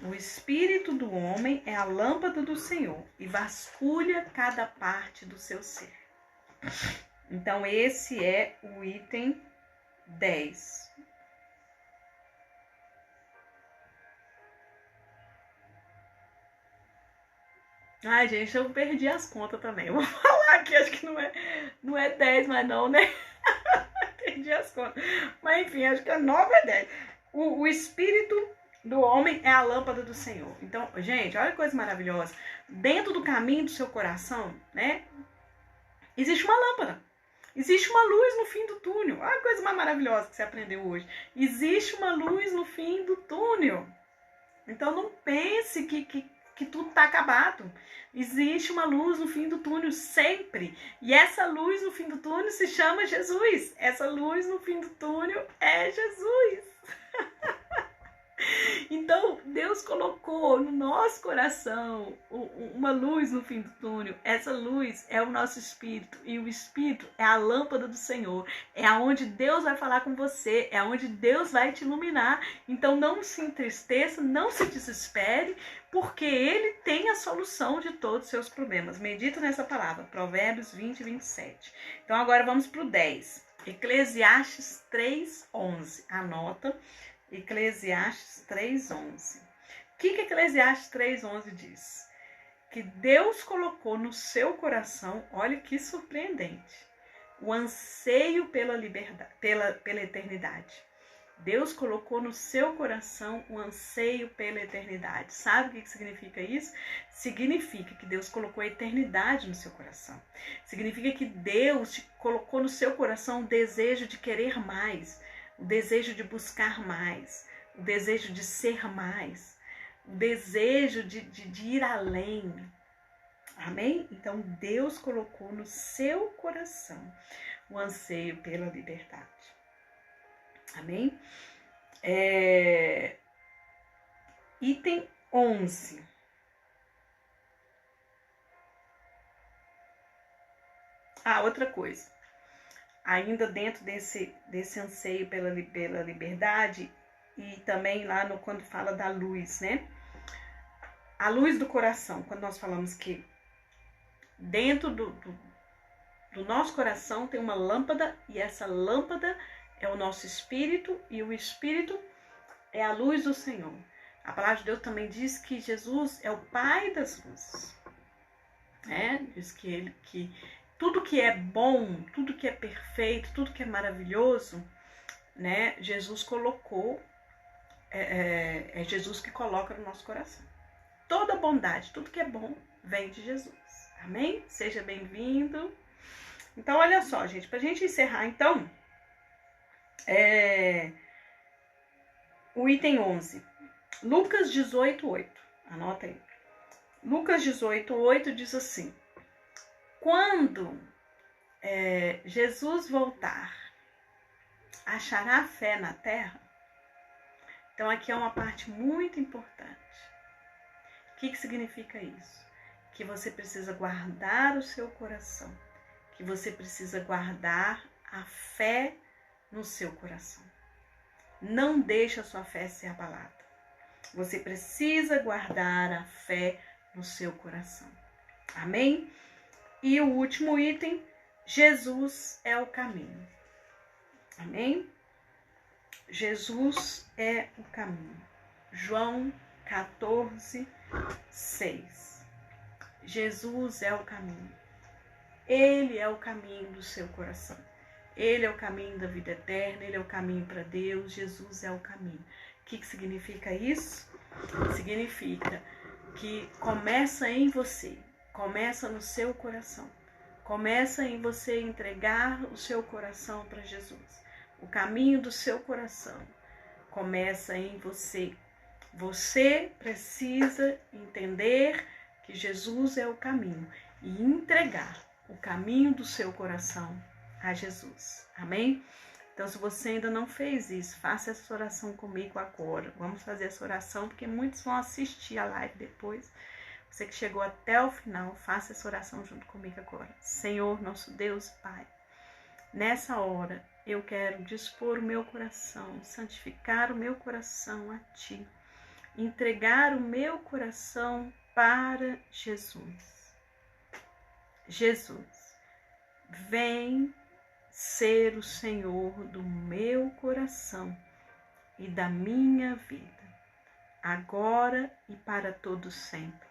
O espírito do homem é a lâmpada do Senhor e vasculha cada parte do seu ser. Então, esse é o item 10. Ai, gente, eu perdi as contas também. Eu vou falar aqui, acho que não é 10, mas não, né? Perdi as contas. Mas enfim, acho que é 9 ou 10. O espírito do homem é a lâmpada do Senhor. Então, gente, olha que coisa maravilhosa. Dentro do caminho do seu coração, né? Existe uma lâmpada. Existe uma luz no fim do túnel. Olha a coisa mais maravilhosa que você aprendeu hoje. Existe uma luz no fim do túnel. Então, não pense que tudo está acabado. Existe uma luz no fim do túnel sempre. E essa luz no fim do túnel se chama Jesus. Essa luz no fim do túnel é Jesus. Então, Deus colocou no nosso coração uma luz no fim do túnel. Essa luz é o nosso espírito. E o espírito é a lâmpada do Senhor. É aonde Deus vai falar com você. É onde Deus vai te iluminar. Então, não se entristeça, não se desespere, porque Ele tem a solução de todos os seus problemas. Medita nessa palavra. Provérbios 20, 27. Então, agora vamos para o 10. Eclesiastes 3, 11. Anota. Eclesiastes 3:11. O que Eclesiastes 3:11 diz? Que Deus colocou no seu coração, olha que surpreendente, o anseio pela liberdade, pela eternidade. Deus colocou no seu coração o anseio pela eternidade. Sabe o que significa isso? Significa que Deus colocou a eternidade no seu coração. Significa que Deus colocou no seu coração o desejo de querer mais, o desejo de buscar mais, o desejo de ser mais. o desejo de ir além. Amém? Então Deus colocou no seu coração o anseio pela liberdade. Amém? Item 11. Outra coisa. Ainda dentro desse anseio pela liberdade, e também lá quando fala da luz, né? A luz do coração, quando nós falamos que dentro do nosso coração tem uma lâmpada, e essa lâmpada é o nosso espírito, e o espírito é a luz do Senhor. A palavra de Deus também diz que Jesus é o Pai das luzes. Diz que tudo que é bom, tudo que é perfeito, tudo que é maravilhoso, né? Jesus colocou, é Jesus que coloca no nosso coração. Toda bondade, tudo que é bom, vem de Jesus. Amém? Seja bem-vindo. Então, olha só, gente, pra gente encerrar, então, o item 11. Lucas 18:8. Anota aí. Lucas 18:8 diz assim: quando Jesus voltar, achará fé na terra? Então, aqui é uma parte muito importante. O que significa isso? Que você precisa guardar o seu coração, que você precisa guardar a fé no seu coração. Não deixe a sua fé ser abalada. Você precisa guardar a fé no seu coração. Amém? E o último item, Jesus é o caminho. Amém? Jesus é o caminho. João 14:6. Jesus é o caminho. Ele é o caminho do seu coração. Ele é o caminho da vida eterna, ele é o caminho para Deus, Jesus é o caminho. O que significa isso? Significa que começa em você, começa no seu coração. Começa em você entregar o seu coração para Jesus. O caminho do seu coração começa em você. Você precisa entender que Jesus é o caminho e entregar o caminho do seu coração a Jesus. Amém? Então, se você ainda não fez isso, faça essa oração comigo agora. Vamos fazer essa oração, porque muitos vão assistir a live depois. Você que chegou até o final, faça essa oração junto comigo agora. Senhor, nosso Deus Pai, nessa hora eu quero dispor o meu coração, santificar o meu coração a Ti, entregar o meu coração para Jesus. Jesus, vem ser o Senhor do meu coração e da minha vida, agora e para todo sempre.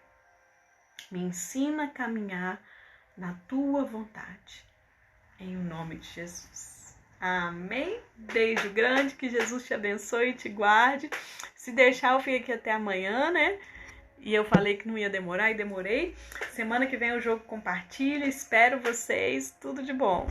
Me ensina a caminhar na Tua vontade, em nome de Jesus. Amém? Beijo grande, que Jesus te abençoe e te guarde. Se deixar, eu fico aqui até amanhã, né? E eu falei que não ia demorar e demorei. Semana que vem o jogo compartilha. Espero vocês. Tudo de bom.